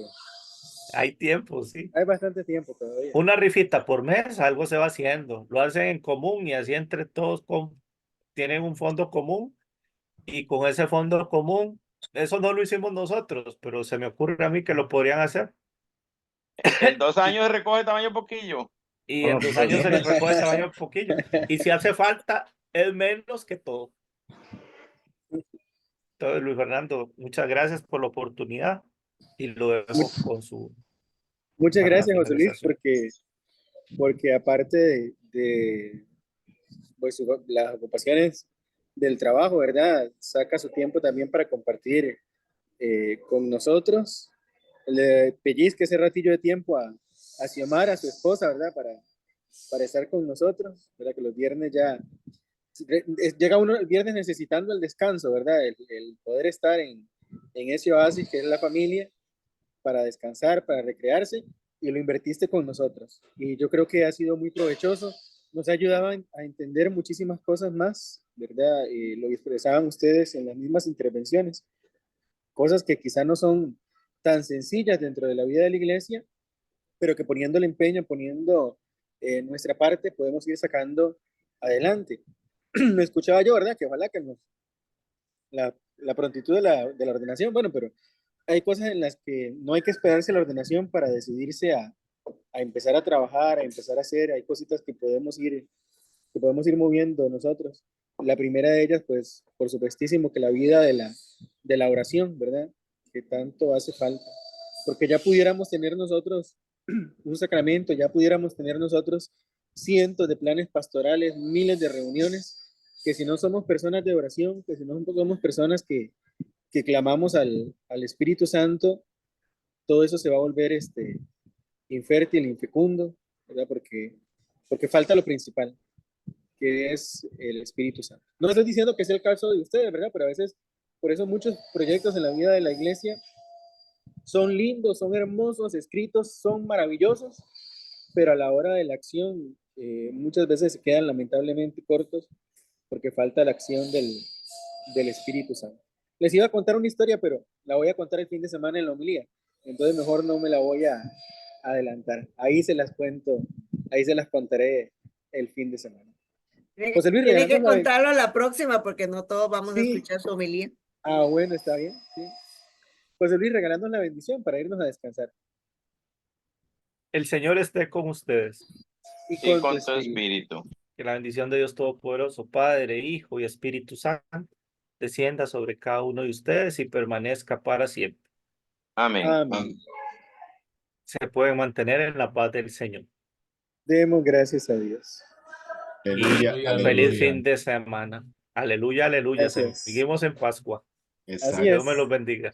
Speaker 3: hay tiempo, sí.
Speaker 1: Hay bastante tiempo todavía.
Speaker 3: Una rifita por mes, algo se va haciendo. Lo hacen en común y así entre todos tienen un fondo común y con ese fondo común eso no lo hicimos nosotros, pero se me ocurre a mí que lo podrían hacer.
Speaker 4: En 2 años recoge tamaño poquillo.
Speaker 3: Y en 2 años se les recoge el tamaño poquillo. Y si hace falta, es menos que todo. Entonces, Luis Fernando, muchas gracias por la oportunidad y lo dejo con su...
Speaker 1: Muchas
Speaker 3: para la
Speaker 1: gracias, José Luis,
Speaker 3: finalización.
Speaker 1: porque aparte de pues, las ocupaciones del trabajo, ¿verdad? Saca su tiempo también para compartir con nosotros. Le pellizque ese ratillo de tiempo a Xiomara, a su esposa, ¿verdad? Para estar con nosotros, ¿verdad? Que los viernes ya... Llega uno el viernes necesitando el descanso, ¿verdad? El poder estar en ese oasis que es la familia, para descansar, para recrearse, y lo invertiste con nosotros. Y yo creo que ha sido muy provechoso, nos ha ayudado a entender muchísimas cosas más, ¿verdad? Lo expresaban ustedes en las mismas intervenciones, cosas que quizá no son tan sencillas dentro de la vida de la iglesia, pero que poniendo el empeño, poniendo nuestra parte, podemos ir sacando adelante. Me escuchaba yo, ¿verdad? Que ojalá que la prontitud de la ordenación, bueno, pero hay cosas en las que no hay que esperarse la ordenación para decidirse a empezar a trabajar, a empezar a hacer, hay cositas que podemos ir moviendo nosotros. La primera de ellas, pues, por supuestísimo, que la vida de la oración, ¿verdad? Que tanto hace falta. Porque ya pudiéramos tener nosotros un sacramento, ya pudiéramos tener nosotros cientos de planes pastorales, miles de reuniones, que si no somos personas de oración, que si no somos personas que clamamos al Espíritu Santo, todo eso se va a volver infértil, infecundo, ¿verdad? Porque falta lo principal, que es el Espíritu Santo. No estoy diciendo que sea el caso de ustedes, ¿verdad? Pero a veces, por eso muchos proyectos en la vida de la iglesia son lindos, son hermosos, escritos, son maravillosos, pero a la hora de la acción muchas veces se quedan lamentablemente cortos porque falta la acción del Espíritu Santo. Les iba a contar una historia, pero la voy a contar el fin de semana en la homilía. Entonces mejor no me la voy a adelantar. Ahí se las cuento, ahí se las contaré el fin de semana. José Luis,
Speaker 5: Tiene que
Speaker 1: regalándonos la...
Speaker 5: contarlo a la próxima porque no todos vamos a
Speaker 1: Sí.
Speaker 5: escuchar su homilía.
Speaker 1: Ah, bueno, está bien. Sí. José Luis, regalándonos la bendición para irnos a descansar.
Speaker 3: El Señor esté con ustedes.
Speaker 4: Y con tu espíritu.
Speaker 3: Que la bendición de Dios Todopoderoso, Padre, Hijo y Espíritu Santo, descienda sobre cada uno de ustedes y permanezca para siempre.
Speaker 4: Amén.
Speaker 1: Amén.
Speaker 3: Se pueden mantener en la paz del Señor.
Speaker 1: Demos gracias a Dios.
Speaker 8: Aleluya,
Speaker 3: Y
Speaker 8: aleluya.
Speaker 3: feliz fin de semana. Aleluya, aleluya.
Speaker 1: Gracias.
Speaker 3: Seguimos en Pascua.
Speaker 1: Así
Speaker 3: Dios
Speaker 1: es.
Speaker 3: me los bendiga.